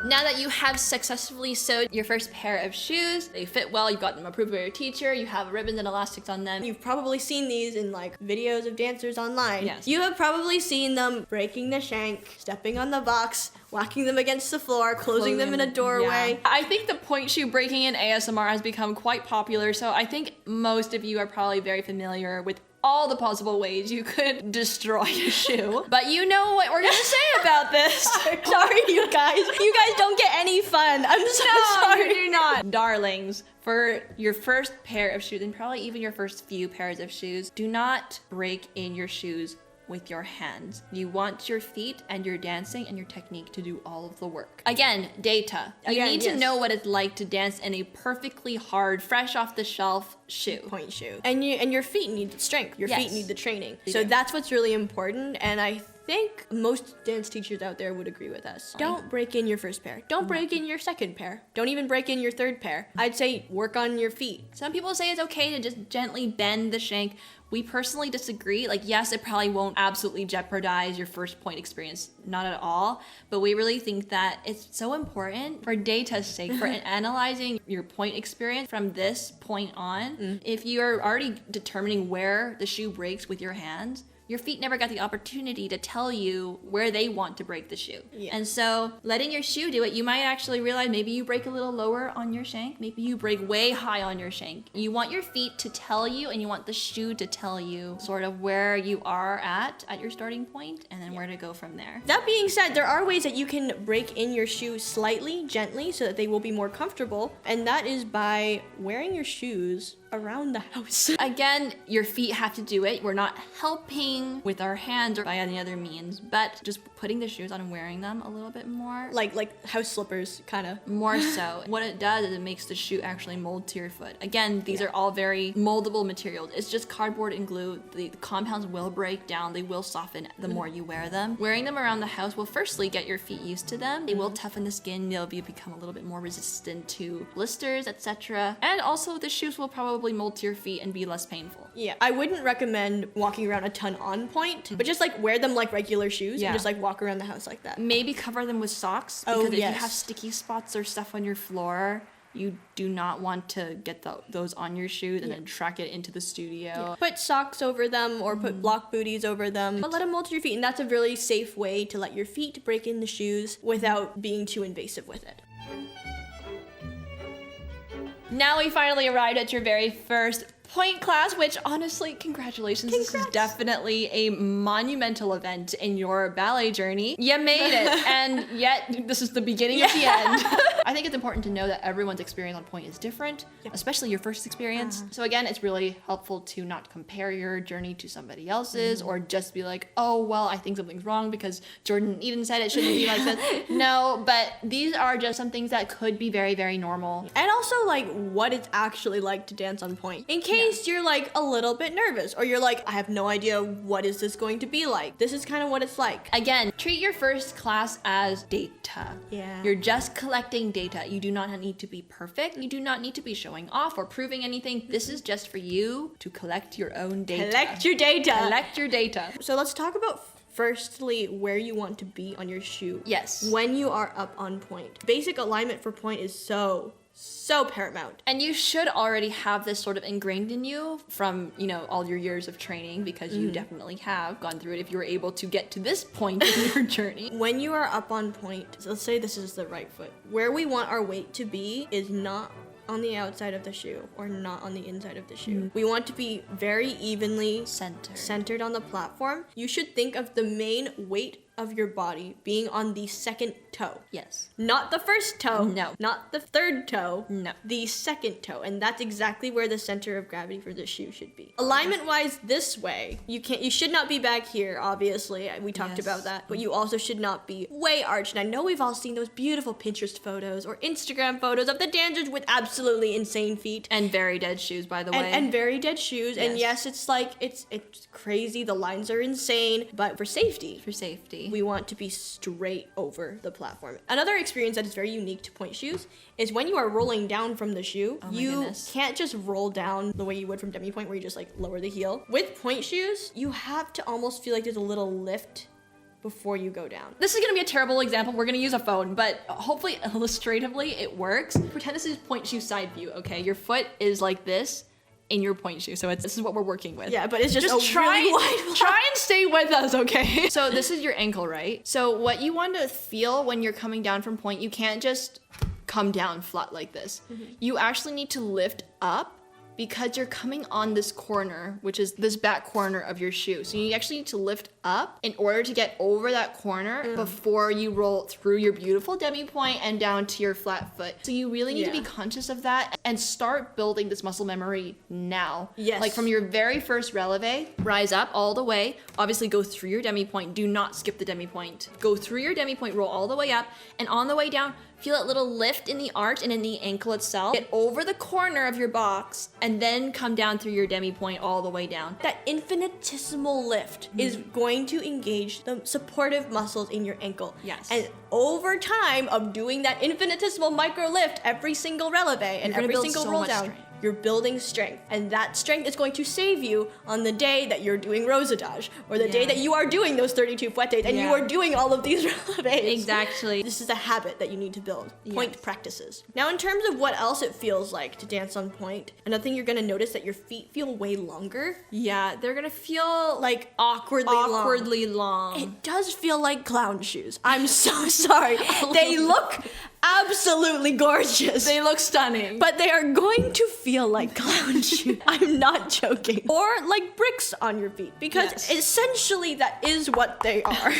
Now that you have successfully sewed your first pair of shoes, they fit well, you've got them approved by your teacher, you have ribbons and elastics on them. You've probably seen these in like videos of dancers online. Yes. You have probably seen them breaking the shank, stepping on the box, whacking them against the floor, closing them in a doorway. Yeah. I think the pointe shoe breaking in ASMR has become quite popular, so I think most of you are probably very familiar with all the possible ways you could destroy a shoe. But you know what we're gonna say about this. Sorry, you guys. You guys don't get any fun. I'm so sorry. You do not. Darlings, for your first pair of shoes, and probably even your first few pairs of shoes, do not break in your shoes with your hands. You want your feet and your dancing and your technique to do all of the work. Again, data. You need to know what it's like to dance in a perfectly hard, fresh off the shelf shoe. Pointe shoe. And your feet need strength. Your feet need the training. So that's what's really important, and I think most dance teachers out there would agree with us. Don't break in your first pair. Don't break in your second pair. Don't even break in your third pair. I'd say work on your feet. Some people say it's okay to just gently bend the shank. We personally disagree. Like, yes, it probably won't absolutely jeopardize your first point experience, not at all. But we really think that it's so important for data's sake, for analyzing your point experience from this point on. If you're already determining where the shoe breaks with your hands, your feet never got the opportunity to tell you where they want to break the shoe. And so letting your shoe do it, you might actually realize maybe you break a little lower on your shank. Maybe you break way high on your shank. You want your feet to tell you, and you want the shoe to tell you sort of where you are at your starting point, and then where to go from there. That being said, there are ways that you can break in your shoe slightly, gently, so that they will be more comfortable. And that is by wearing your shoes around the house. Again, your feet have to do it. We're not helping walking with our hands or by any other means, but just putting the shoes on and wearing them a little bit more. Like house slippers, kind of. More so. What it does is it makes the shoe actually mold to your foot. Again, these are all very moldable materials. It's just cardboard and glue. The compounds will break down. They will soften the more you wear them. Wearing them around the house will firstly get your feet used to them. They will toughen the skin. They'll become a little bit more resistant to blisters, etc. And also the shoes will probably mold to your feet and be less painful. Yeah, I wouldn't recommend walking around a ton on point, but just like wear them like regular shoes and just like walk around the house like that. Maybe cover them with socks, because if you have sticky spots or stuff on your floor, you do not want to get those on your shoes and then track it into the studio. Yeah. Put socks over them or put block booties over them, but let them mold to your feet, and that's a really safe way to let your feet break in the shoes without being too invasive with it. Now we finally arrived at your very first pointe class, which honestly, congratulations. This is definitely a monumental event in your ballet journey. You made it, and yet this is the beginning of the end. I think it's important to know that everyone's experience on pointe is different, especially your first experience. So again, it's really helpful to not compare your journey to somebody else's or just be like, oh, well, I think something's wrong because Jordan Eden said it shouldn't be like this. No, but these are just some things that could be very, very normal. And also like what it's actually like to dance on pointe. In case you're like a little bit nervous or you're like, I have no idea what is this going to be like. This is kind of what it's like. Again, treat your first class as data. Yeah. You're just collecting data. You do not need to be perfect. You do not need to be showing off or proving anything. This is just for you to collect your own data. Collect your data. Collect your data. So let's talk about firstly where you want to be on your shoe. Yes. When you are up on pointe. Basic alignment for pointe is so paramount. And you should already have this sort of ingrained in you from, all your years of training, because you definitely have gone through it if you were able to get to this point in your journey. When you are up on pointe, so let's say this is the right foot. Where we want our weight to be is not on the outside of the shoe or not on the inside of the shoe. We want to be very evenly centered on the platform. You should think of the main weight of your body being on the second toe. Yes. Not the first toe. No. Not the third toe. No. The second toe. And that's exactly where the center of gravity for the shoe should be. Alignment wise, this way. You should not be back here, obviously. We talked about that. But you also should not be way arched. And I know we've all seen those beautiful Pinterest photos or Instagram photos of the dancers with absolutely insane feet. And very dead shoes, by the way. And very dead shoes. Yes. And yes, it's like, it's crazy. The lines are insane. But for safety, we want to be straight over the platform. Another experience that is very unique to pointe shoes is when you are rolling down from the shoe, you can't just roll down the way you would from demi-pointe where you just like lower the heel. With pointe shoes, you have to almost feel like there's a little lift before you go down. This is gonna be a terrible example. We're gonna use a phone, but hopefully illustratively it works. Pretend this is pointe shoe side view, okay? Your foot is like this in your pointe shoe. So this is what we're working with. Yeah, but it's just a really wide block. Try and stay with us, okay? So this is your ankle, right? So what you want to feel when you're coming down from pointe, you can't just come down flat like this. You actually need to lift up because you're coming on this corner, which is this back corner of your shoe. So you actually need to lift up in order to get over that corner before you roll through your beautiful demi-pointe and down to your flat foot. So you really need to be conscious of that and start building this muscle memory now. Yes. Like from your very first releve, rise up all the way. Obviously go through your demi-pointe. Do not skip the demi-pointe. Go through your demi-pointe, roll all the way up, and on the way down, feel that little lift in the arch and in the ankle itself. Get over the corner of your box and then come down through your demi-pointe all the way down. That infinitesimal lift is going to engage the supportive muscles in your ankle. Yes. And over time of doing that infinitesimal micro lift every single releve and every single roll down, you're building strength. And that strength is going to save you on the day that you're doing rosadage or the day that you are doing those 32 fouettes and you are doing all of these releves. Exactly. This is a habit that you need to build. Pointe practices. Now, in terms of what else it feels like to dance on pointe, another thing you're gonna notice that your feet feel way longer. Yeah, they're gonna feel like awkwardly long. It does feel like clown shoes. I'm so sorry. They look absolutely gorgeous. They look stunning. But they are going to feel like clown shoes. I'm not joking. Or like bricks on your feet, because essentially that is what they are.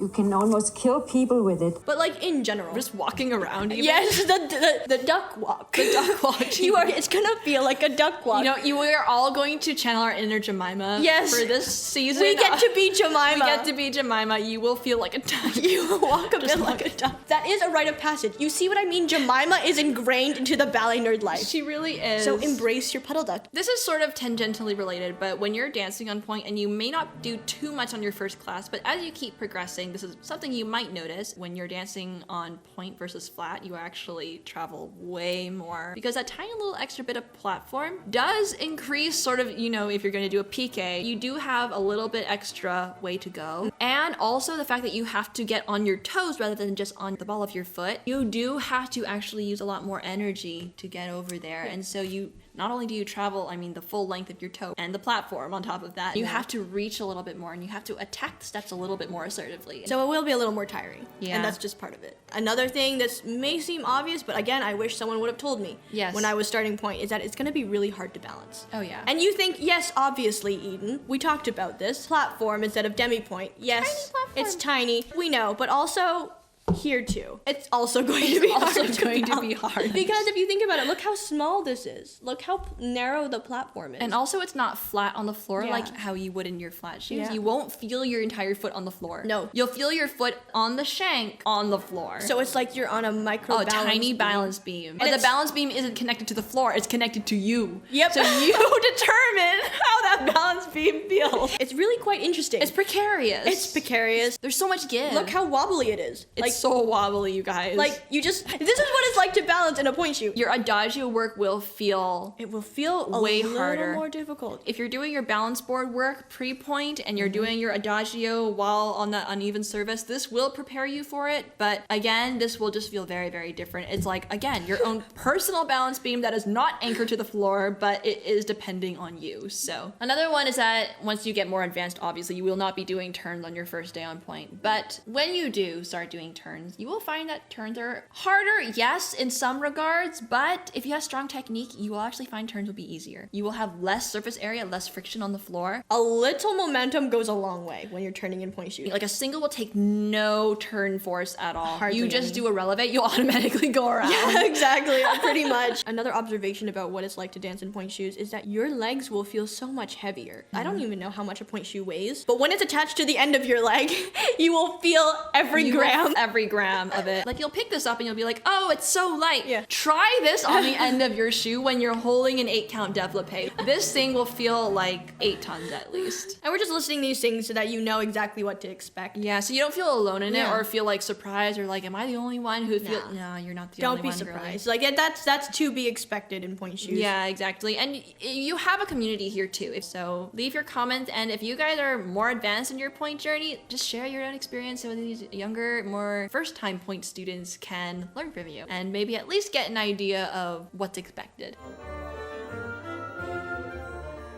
You can almost kill people with it. But like in general. Just walking around. Even. Yes, the duck walk. The duck walk. It's gonna feel like a duck walk. We are all going to channel our inner Jemima. Yes. For this season. We get to be Jemima. We get to be Jemima. You will feel like a duck. You will walk a bit like a duck. That is a rite of passage. You see what I mean? Jemima is ingrained into the ballet nerd life. She really is. So embrace your puddle duck. This is sort of tangentially related, but when you're dancing on pointe, and you may not do too much on your first class, but as you keep progressing, this is something you might notice when you're dancing on pointe versus flat, you actually travel way more because that tiny little extra bit of platform does increase sort of, you know, if you're going to do a piqué, you do have a little bit extra way to go. And also the fact that you have to get on your toes rather than just on the ball of your foot, you do have to actually use a lot more energy to get over there. And so you not only do you travel, I mean, the full length of your toe and the platform on top of that, you have to reach a little bit more and you have to attack the steps a little bit more assertively. So it will be a little more tiring. Yeah. And that's just part of it. Another thing that may seem obvious, but again, I wish someone would have told me Yes. when I was starting pointe, is that it's gonna be really hard to balance. Oh, yeah. And you think, yes, obviously, Eden, we talked about this. Platform instead of demi-pointe. Yes, Tiny platform. it's tiny. We know, but also here too. It's also going to be also hard. going to be hard. Because if you think about it, look how small this is. Look how narrow the platform is. And also it's not flat on the floor Yeah. like how you would in your flat shoes. Yeah. You won't feel your entire foot on the floor. No. You'll feel your foot on the shank on the floor. so it's like you're on a micro balance tiny beam. balance beam. But the it's- balance beam isn't connected to the floor, it's connected to you. Yep. So you determine how that balance beam feels. It's really quite interesting. It's precarious. It's precarious. There's so much give. Look how wobbly it is. it's so wobbly, you guys. Like you just. This is what it's like to balance in a pointe shoe. your adagio work will feel It will feel a way little harder. more difficult. if you're doing your balance board work pre-pointe and you're doing your adagio while on that uneven surface, this will prepare you for it. But again, this will just feel very, very different. It's like, again, your own personal balance beam that is not anchored to the floor, but it is depending on you. So another one is that once you get more advanced, obviously, you will not be doing turns on your first day on pointe. But when you do start doing turns, you will find that turns are harder, yes, in some regards, but if you have strong technique, you will actually find turns will be easier. You will have less surface area, less friction on the floor. A little momentum goes a long way when you're turning in pointe shoes. Like a single will take no turn force at all. Hardly you just any. do a releve, you'll automatically go around. Yeah, exactly. Pretty much. Another observation about what it's like to dance in pointe shoes is that your legs will feel so much heavier. I don't even know how much a pointe shoe weighs, but when it's attached to the end of your leg, you will feel every You will gram. feel every gram of it. Like you'll pick this up and you'll be like, oh, it's so light. Yeah. Try this on the end of your shoe when you're holding an 8-count développé. This thing will feel like 8 tons at least. And we're just listing these things so that you know exactly what to expect. Yeah, so you don't feel alone in Yeah. it or feel like surprised or like, am I the only one who feels? No, you're not the Don't only be one. surprised. Really. Like that's to be expected in pointe shoes. Yeah, exactly. And you have a community here too. So leave your comments, and if you guys are more advanced in your pointe journey, just share your own experience so these younger, more first-time pointe students can learn from you and maybe at least get an idea of what's expected.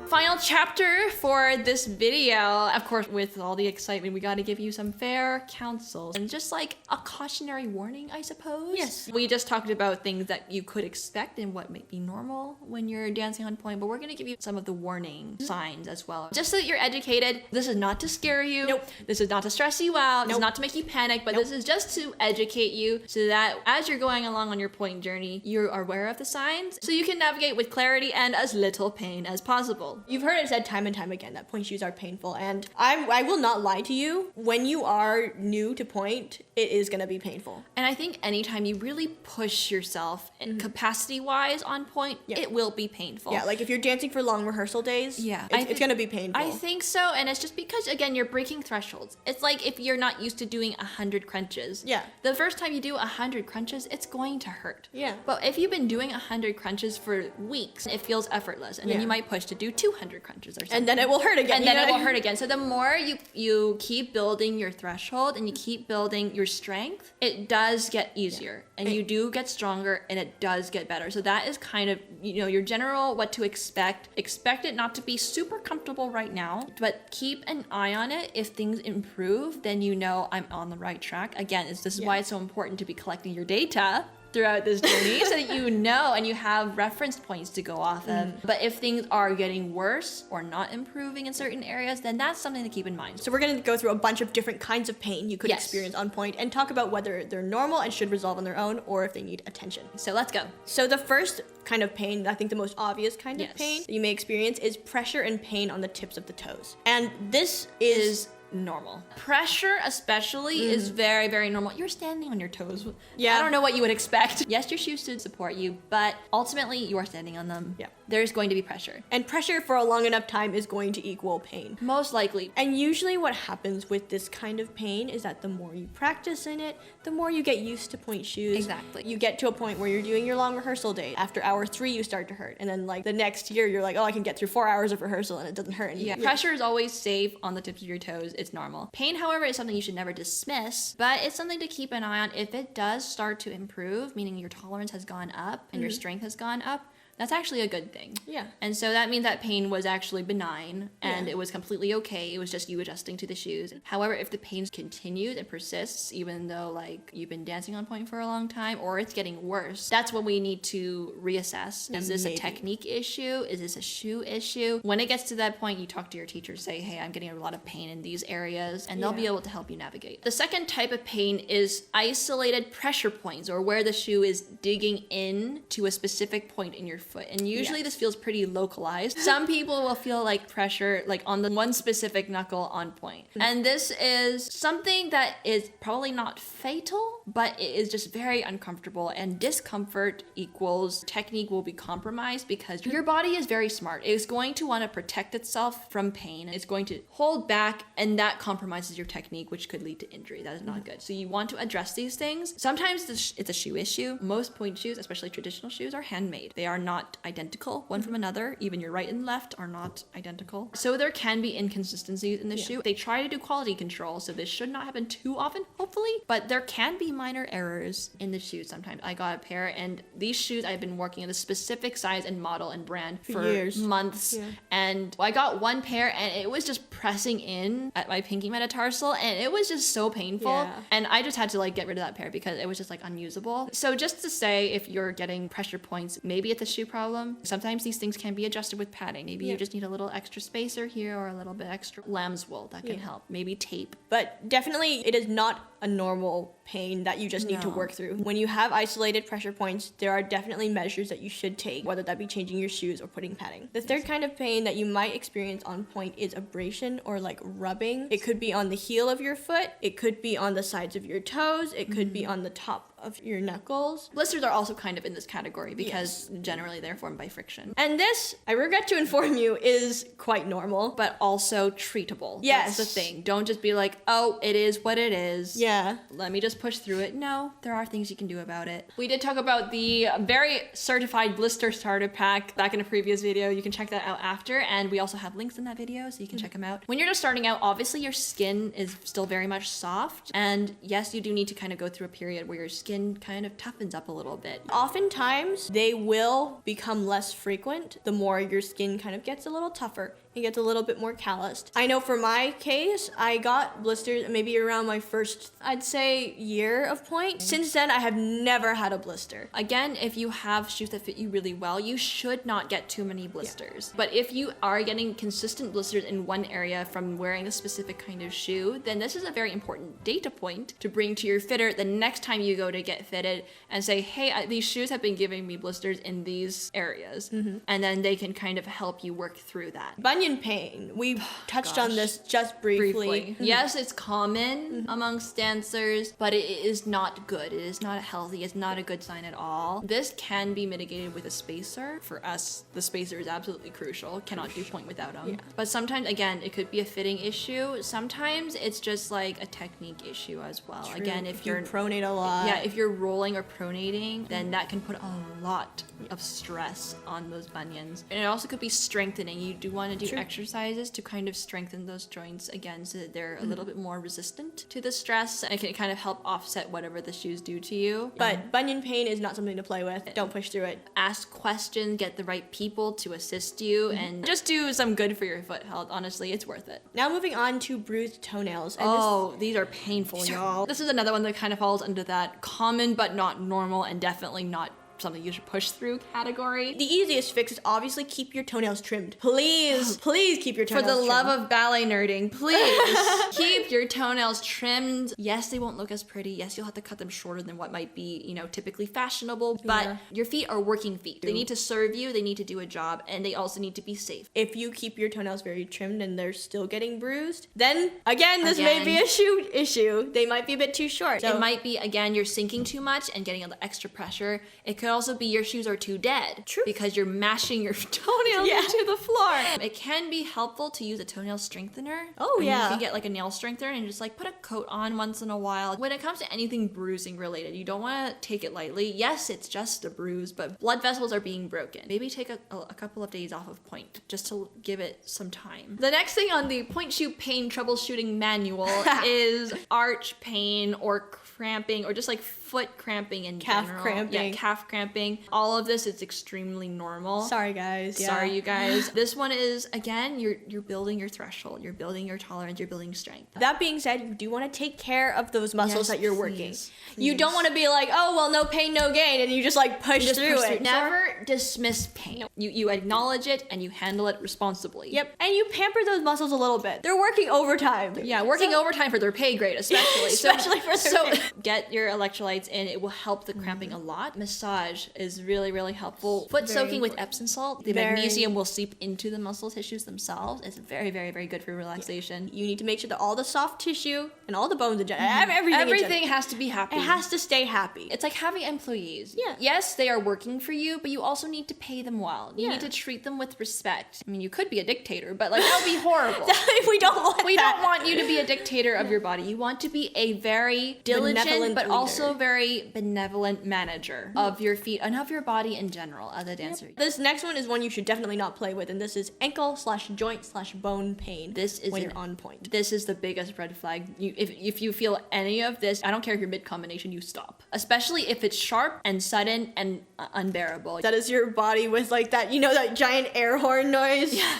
Final chapter for this video. Of course, with all the excitement, we got to give you some fair counsel and just like a cautionary warning, I suppose. Yes. We just talked about things that you could expect and what might be normal when you're dancing on pointe, but we're going to give you some of the warning signs as well. Just so that you're educated, this is not to scare you. Nope. This is not to stress you out. This is Nope. not to make you panic, but Nope. this is just to educate you so that as you're going along on your pointe journey, you are aware of the signs so you can navigate with clarity and as little pain as possible. You've heard it said time and time again that pointe shoes are painful, and I will not lie to you. When you are new to pointe, it is gonna be painful. And I think anytime you really push yourself capacity-wise on pointe, Yeah. it will be painful. Yeah, like if you're dancing for long rehearsal days, Yeah, it's gonna be painful. I think so, and it's just because again you're breaking thresholds. It's like if you're not used to doing 100 crunches. Yeah. The first time you do 100 crunches, it's going to hurt. Yeah. But if you've been doing 100 crunches for weeks, it feels effortless, and then Yeah. you might push to do 200 crunches or something. and then it will hurt again. And you then it know? will hurt again. So the more you keep building your threshold and you keep building your strength, it does get easier and you do get stronger and it does get better. So that is kind of, your general what to expect. Expect it not to be super comfortable right now, but keep an eye on it. If things improve, then you know I'm on the right track. Again, this is why it's so important to be collecting your data throughout this journey so that you know and you have reference points to go off of. But if things are getting worse or not improving in certain areas, then that's something to keep in mind. So we're going to go through a bunch of different kinds of pain you could Yes. experience on point and talk about whether they're normal and should resolve on their own or if they need attention. So let's go. So the first kind of pain, I think the most obvious kind Yes. of pain that you may experience is pressure and pain on the tips of the toes. And this is Normal. Pressure especially is very, very normal. You're standing on your toes. Yeah. I don't know what you would expect. Yes, your shoes should support you, but ultimately you are standing on them. Yeah. There's going to be pressure. and pressure for a long enough time is going to equal pain. Most likely. And usually what happens with this kind of pain is that the more you practice in it, the more you get used to point shoes. Exactly. You get to a point where you're doing your long rehearsal day. After hour 3, you start to hurt. And then like the next year, you're like, oh, I can get through 4 hours of rehearsal and it doesn't hurt anymore. Yeah. Pressure is always safe on the tips of your toes. It's normal. Pain, however, is something you should never dismiss, but it's something to keep an eye on. If it does start to improve, meaning your tolerance has gone up and your strength has gone up, that's actually a good thing. Yeah. And so that means that pain was actually benign and Yeah. it was completely okay. It was just you adjusting to the shoes. However, if the pain continues and persists, even though like you've been dancing on point for a long time or it's getting worse, that's when we need to reassess. Is this Maybe. a technique issue? Is this a shoe issue? When it gets to that point, you talk to your teacher, say, hey, I'm getting a lot of pain in these areas, and they'll be Yeah. able to help you navigate. The second type of pain is isolated pressure points, or where the shoe is digging in to a specific point in your foot. And usually Yes. this feels pretty localized. Some people will feel like pressure like on the one specific knuckle on point. And this is something that is probably not fatal, but it is just very uncomfortable, and discomfort equals technique will be compromised because your body is very smart. It is going to want to protect itself from pain. It's going to hold back, and that compromises your technique, which could lead to injury. That is not good. So you want to address these things. Sometimes it's a shoe issue. Most point shoes, especially traditional shoes, are handmade. They are not identical one from another. Even your right and left are not identical. So there can be inconsistencies in the shoe. They try to do quality control, so this should not happen too often, hopefully, but there can be minor errors in the shoes sometimes. I got a pair, and these shoes I've been working at a specific size and model and brand for years. months. Yeah. And I got one pair and it was just pressing in at my pinky metatarsal, and it was just so painful. Yeah. And I just had to like get rid of that pair because it was just like unusable. So just to say, if you're getting pressure points, maybe it's a shoe problem. Sometimes these things can be adjusted with padding. Maybe you Yeah. just need a little extra spacer here or a little bit extra lamb's wool that can Yeah. help. Maybe tape. But definitely it is not a normal pain that you just need to No. work through. When you have isolated pressure points, there are definitely measures that you should take, whether that be changing your shoes or putting padding. The third kind of pain that you might experience on point is abrasion or like rubbing. It could be on the heel of your foot, it could be on the sides of your toes, it could be on the top of your knuckles. Blisters are also kind of in this category because generally they're formed by friction. And this, I regret to inform you, is quite normal. But also treatable. Yes. That's the thing. Don't just be like, oh, it is what it is. Yeah. Let me just push through it. No, there are things you can do about it. We did talk about the very certified blister starter pack back in a previous video. You can check that out after. And we also have links in that video so you can check them out. When you're just starting out, obviously your skin is still very much soft. And yes, you do need to kind of go through a period where your skin kind of toughens up a little bit. Oftentimes, they will become less frequent the more your skin kind of gets a little tougher. It gets a little bit more calloused. I know for my case, I got blisters maybe around my first, I'd say, year of point. Since then, I have never had a blister. Again, if you have shoes that fit you really well, you should not get too many blisters. But if you are getting consistent blisters in one area from wearing a specific kind of shoe, then this is a very important data point to bring to your fitter the next time you go to get fitted and say, hey, these shoes have been giving me blisters in these areas. And then they can kind of help you work through that. Bunion pain. We touched on Gosh. this just briefly. Yes, it's common amongst dancers, but it is not good. It is not healthy. It's not a good sign at all. This can be mitigated with a spacer. For us, the spacer is absolutely crucial. Cannot do point without them. Yeah. But sometimes, again, it could be a fitting issue. Sometimes it's just like a technique issue as well. True. Again, if you you're pronate a lot. yeah, if you're rolling or pronating, then that can put a lot of stress on those bunions. And it also could be strengthening. You do want to do doing exercises to kind of strengthen those joints again so that they're a little bit more resistant to the stress, and it can kind of help offset whatever the shoes do to you. But bunion pain is not something to play with. Don't push through it. Ask questions, get the right people to assist you, and just do some good for your foot health. Honestly, it's worth it. Now moving on to bruised toenails. And These are painful, y'all. This is another one that kind of falls under that common but not normal and definitely not something you should push through category. The easiest fix is obviously keep your toenails trimmed. Please keep your toenails For the trimmed. love of ballet nerding, please keep your toenails trimmed. Yes, they won't look as pretty. Yes, you'll have to cut them shorter than what might be, typically fashionable, but your feet are working feet. They need to serve you, they need to do a job, and they also need to be safe. If you keep your toenails very trimmed and they're still getting bruised, then again, this may be a shoe issue. They might be a bit too short. So it might be, again, you're sinking too much and getting all the extra pressure. It could also be your shoes are too dead. True. Because you're mashing your toenails into the floor. It can be helpful to use a toenail strengthener. Oh, yeah. You can get like a nail strengthener and just like put a coat on once in a while. When it comes to anything bruising related, you don't want to take it lightly. Yes, it's just a bruise, but blood vessels are being broken. Maybe take a couple of days off of pointe just to give it some time. The next thing on the Pointe Shoe pain troubleshooting manual is arch pain or cramping or just like foot cramping in calf general. cramping. Yeah, calf cramping. All of this is extremely normal. Sorry, guys. Yeah. Sorry, you guys. This one is, again, you're building your threshold. You're building your tolerance. You're building strength. That being said, you do want to take care of those muscles that you're working. Please. You don't want to be like, oh, well, no pain, no gain, and you just like push through it. Never dismiss pain. You acknowledge it and you handle it responsibly. Yep. And you pamper those muscles a little bit. They're working overtime. Yeah, working overtime for their pay grade, especially. Especially for their pay. Get your electrolytes in. It will help the cramping a lot. Massage is really, really helpful. Foot soaking with Epsom salt. The magnesium will seep into the muscle tissues themselves. It's very, very, very good for relaxation. You need to make sure that all the soft tissue and all the bones in general, everything has to be happy. It has to stay happy. It's like having employees. Yeah. Yes, they are working for you, but you also need to pay them well. You need to treat them with respect. I mean, you could be a dictator, but like that would be horrible. We don't want We don't want you to be a dictator of your body. You want to be a very diligent, but also very benevolent manager of your feet and of your body in general as a dancer. This next one is one you should definitely not play with, and this is ankle/joint/bone pain. This is when you're on pointe. This is the biggest red flag. If you feel any of this, I don't care if you're mid combination, you stop. Especially if it's sharp and sudden and unbearable. That is your body with like that, that giant air horn noise. Yeah.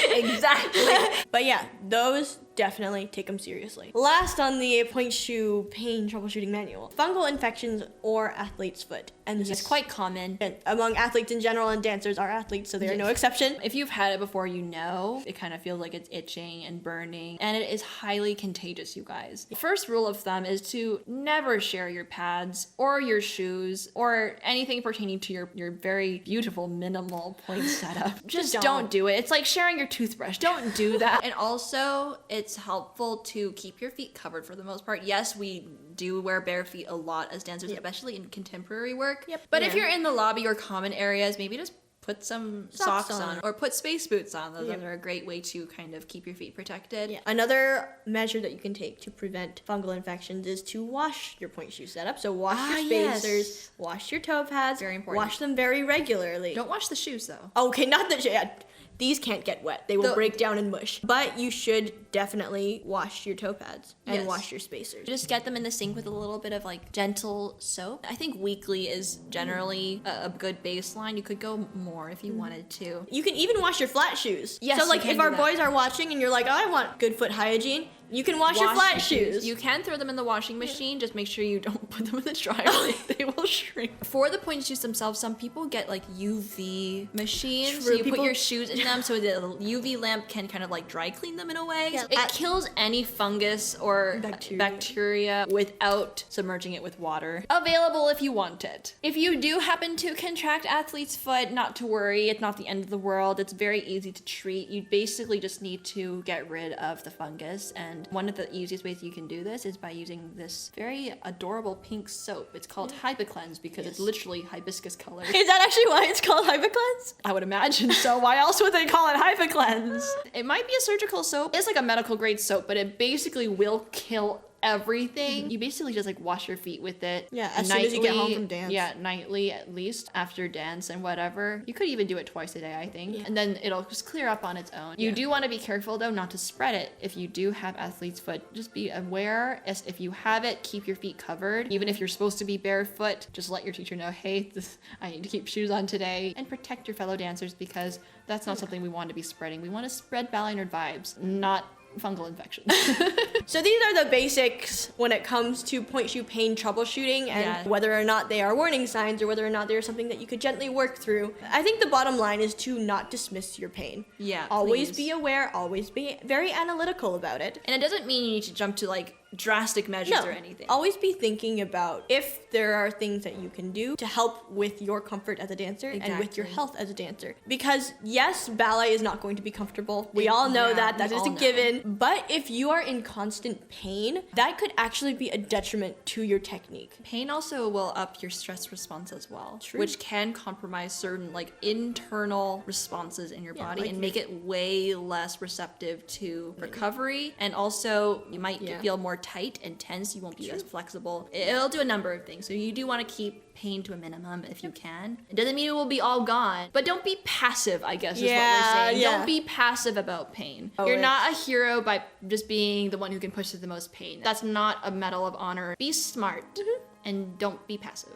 Exactly. But yeah, those definitely take them seriously. Last on the Pointe Shoe pain troubleshooting manual, fungal infections or athlete's foot. And this It's is quite common. among athletes in general, and dancers are athletes, so they are no exception. If you've had it before, it kind of feels like it's itching and burning, and it is highly contagious, you guys. The first rule of thumb is to never share your pads or your shoes or anything pertaining to your very beautiful minimal pointe setup. Just don't do it. It's like sharing your toothbrush. Don't do that. And also, it's helpful to keep your feet covered for the most part. Yes, we do wear bare feet a lot as dancers, especially in contemporary work. But if you're in the lobby or common areas, maybe just put some socks on or put space boots on. Those are a great way to kind of keep your feet protected. Another measure that you can take to prevent fungal infections is to wash your pointe shoe setup. So wash your spacers, wash your toe pads. Very important. Wash them very regularly. Don't wash the shoes though. Okay, not the these can't get wet. They will break down and mush. But you should definitely wash your toe pads and wash your spacers. Just get them in the sink with a little bit of like gentle soap. I think weekly is generally a good baseline. You could go more if you wanted to. You can even wash your flat shoes. Yes, so like if our boys are watching and you're like, oh, I want good foot hygiene, you can wash your flat shoes. You can throw them in the washing machine. Just make sure you don't put them in the dryer. They will shrink. For the pointe shoes themselves, some people get like UV machines. So you put your shoes in them so the UV lamp can kind of like dry clean them in a way. Yeah. It kills any fungus or bacteria without submerging it with water. Available if you want it. If you do happen to contract athlete's foot, not to worry. It's not the end of the world. It's very easy to treat. You basically just need to get rid of the fungus, and one of the easiest ways you can do this is by using this very adorable pink soap. It's called Hypocleanse because it's literally hibiscus color. Is that actually why it's called Hypocleanse? I would imagine so. Why else would they call it Hypocleanse? It might be a surgical soap. It's like a medical grade soap, but it basically will kill everything. You basically just like wash your feet with it. Yeah, as soon as you get home from dance. Yeah, nightly at least after dance and whatever. You could even do it twice a day, I think. And then it'll just clear up on its own. You do want to be careful though not to spread it. If you do have athlete's foot, just be aware as if you have it, keep your feet covered. Even if you're supposed to be barefoot, just let your teacher know, hey, I need to keep shoes on today, and protect your fellow dancers, because that's not something we want to be spreading. We want to spread ballet nerd vibes, not fungal infections. So these are the basics when it comes to pointe shoe pain troubleshooting, and whether or not they are warning signs or whether or not they are something that you could gently work through. I think the bottom line is to not dismiss your pain. Yeah, always please. be aware, always be very analytical about it. And it doesn't mean you need to jump to like drastic measures or anything. Always be thinking about if there are things that you can do to help with your comfort as a dancer and with your health as a dancer. Because yes, ballet is not going to be comfortable. We all know that is a given. But if you are in constant pain, that could actually be a detriment to your technique. Pain also will up your stress response as well, True. which can compromise certain like internal responses in your body like and make it way less receptive to recovery. And also you might feel more tight and tense. You won't be as flexible. It'll do a number of things. So you do want to keep pain to a minimum if you can. It doesn't mean it will be all gone, but don't be passive, I guess is what we're saying. Don't be passive about pain. You're not a hero by just being the one who can push through the most pain. That's not a medal of honor. Be smart and don't be passive.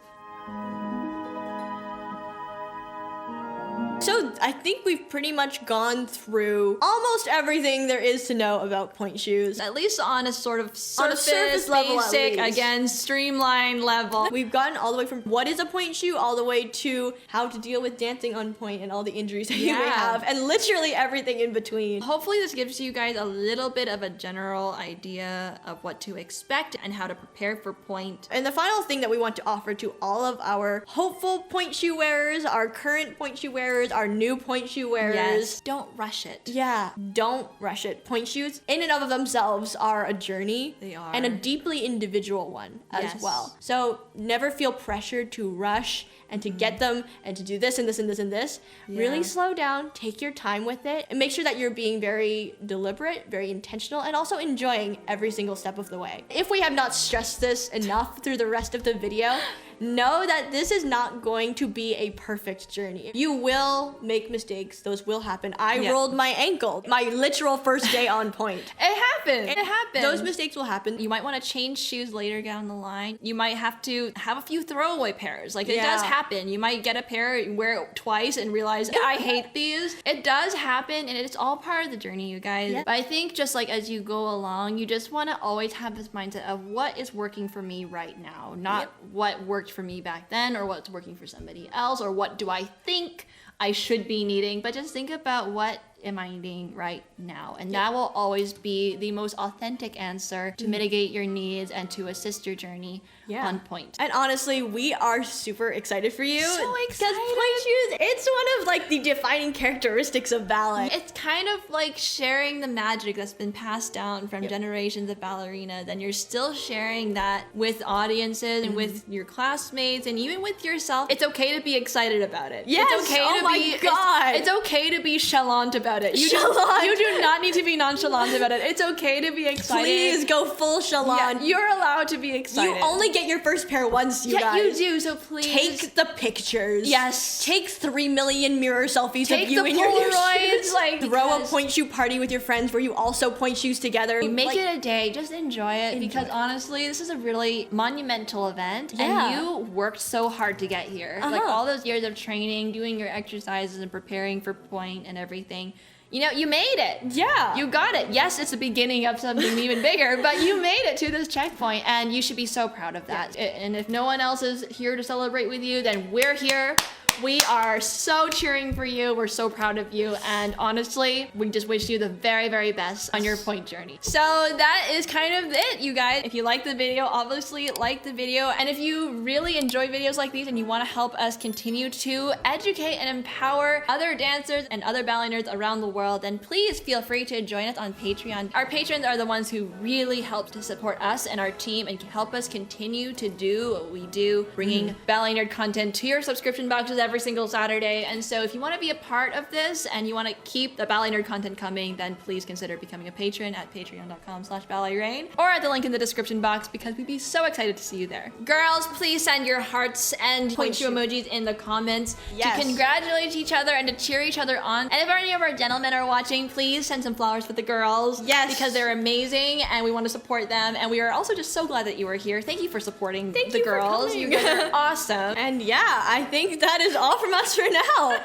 So I think we've pretty much gone through almost everything there is to know about pointe shoes. At least on a sort of surface level, at basic, least. again, streamlined level. We've gotten all the way from what is a pointe shoe all the way to how to deal with dancing on pointe and all the injuries that you may have, and literally everything in between. Hopefully this gives you guys a little bit of a general idea of what to expect and how to prepare for pointe. And the final thing that we want to offer to all of our hopeful pointe shoe wearers, our current pointe shoe wearers, our new pointe shoe wearers. Don't rush it. Yeah, don't rush it. Pointe shoes in and of themselves are a journey. They are. And a deeply individual one as well. So never feel pressured to rush and to get them and to do this and this and this and this. Really slow down, take your time with it, and make sure that you're being very deliberate, very intentional, and also enjoying every single step of the way. If we have not stressed this enough through the rest of the video, know that this is not going to be a perfect journey. You will make mistakes. Those will happen. I rolled my ankle my literal first day on pointe. It happened. It happened. Those mistakes will happen. You might want to change shoes later down the line. You might have to have a few throwaway pairs. Like, it does happen. You might get a pair, wear it twice, and realize, I hate these. It does happen, and it's all part of the journey, you guys. But I think just like as you go along, you just want to always have this mindset of what is working for me right now, not what worked for me back then or what's working for somebody else or what do I think I should be needing, but just think about what am I needing right now, and that will always be the most authentic answer to mitigate your needs and to assist your journey on pointe. And honestly, we are super excited for you. So excited. Because pointe shoes, it's one of like the defining characteristics of ballet. It's kind of like sharing the magic that's been passed down from generations of ballerinas, and you're still sharing that with audiences and with your classmates and even with yourself. It's okay to be excited about it. Yes, it's okay oh to my be, God. It's okay to be chalant about it. You Chalant. do not need to be nonchalant about it. It's okay to be excited. Please go full chalant. Yeah, you're allowed to be excited. You only get your first pair once, you guys. you do, so please. Take the pictures. Yes. Take 3 million mirror selfies Take of you the in your new Polaroids, shoes. like, Throw a because- pointe shoe party with your friends where you also pointe shoes together. Make it a day. Just enjoy it because honestly, this is a really monumental event, and you worked so hard to get here. Like all those years of training, doing your exercises, and preparing for pointe and everything. You know, you made it. Yeah. You got it. Yes, it's the beginning of something even bigger, but you made it to this checkpoint, and you should be so proud of that. And if no one else is here to celebrate with you, then we're here. We are so cheering for you. We're so proud of you. And honestly, we just wish you the very, very best on your pointe journey. So that is kind of it, you guys. If you like the video, obviously like the video. And if you really enjoy videos like these and you want to help us continue to educate and empower other dancers and other ballet nerds around the world, then please feel free to join us on Patreon. Our patrons are the ones who really help to support us and our team and help us continue to do what we do, bringing ballet nerd content to your subscription boxes every single Saturday. And so if you want to be a part of this and you want to keep the Ballet Nerd content coming, then please consider becoming a patron at patreon.com/balletrain or at the link in the description box, because we'd be so excited to see you there. Girls, please send your hearts and point shoe emojis in the comments Yes. to congratulate each other and to cheer each other on. And if any of our gentlemen are watching, please send some flowers for the girls. Yes. Because they're amazing and we want to support them. And we are also just so glad that you are here. Thank you for supporting Thank the you for girls. coming. You guys are awesome. And yeah, I think that is all from us for now.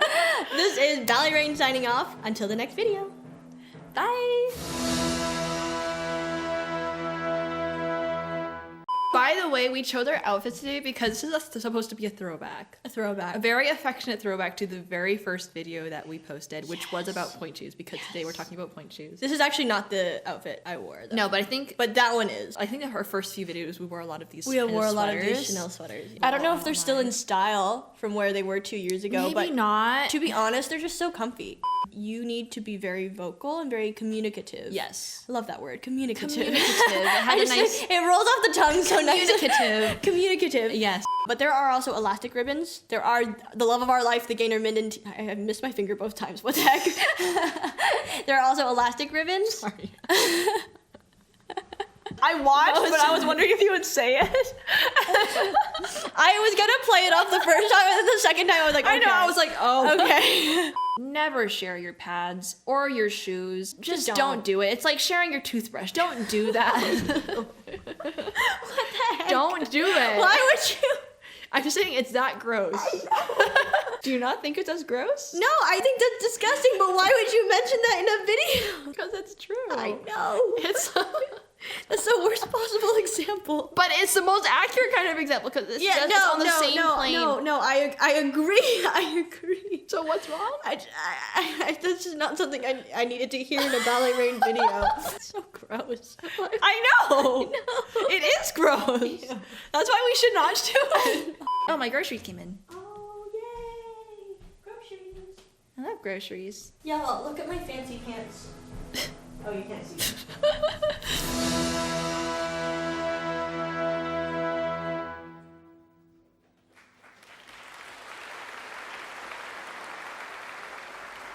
This is Ballet Rain signing off. Until the next video. Bye. By the way, we chose our outfits today because this is supposed to be a throwback. A throwback. A very affectionate throwback to the very first video that we posted, which was about pointe shoes, because today we're talking about pointe shoes. This is actually not the outfit I wore, though. No, but I think that one is. I think that our first few videos we wore a lot of these. We kind wore a lot of these sweaters. Chanel sweaters. I don't know if they're still in style from where they were 2 years ago, Maybe but not. to be honest, they're just so comfy. You need to be very vocal and very communicative. Yes. I love that word, communicative. Communicative. It had a nice. It rolls off the tongue so nice. Communicative. Communicative. Yes. But there are also elastic ribbons. There are the love of our life, the Gainer Minden. I have missed my finger both times. What the heck? There are also elastic ribbons. Sorry. I watched, but I was wondering if you would say it. I was gonna play it off the first time, and then the second time I was like, okay. I know, I was like, oh. Okay. Never share your pads or your shoes. Just don't. don't do it. It's like sharing your toothbrush. Don't do that. What the heck? Don't do it. Why would you? I'm just saying it's that gross. Do you not think it's as gross? No, I think that's disgusting, but why would you mention that in a video? Because it's true. I know. It's That's the worst possible example. but it's the most accurate kind of example because it's just it's on the same plane. No, I agree. I agree. So what's wrong? This is not something I needed to hear in a Ballet Rain video. It's so gross. I know. It is gross. Yeah. That's why we should not do it. Oh, my groceries came in. Oh, yay. Groceries. I love groceries. Y'all, look at my fancy pants. Oh, you can't see them.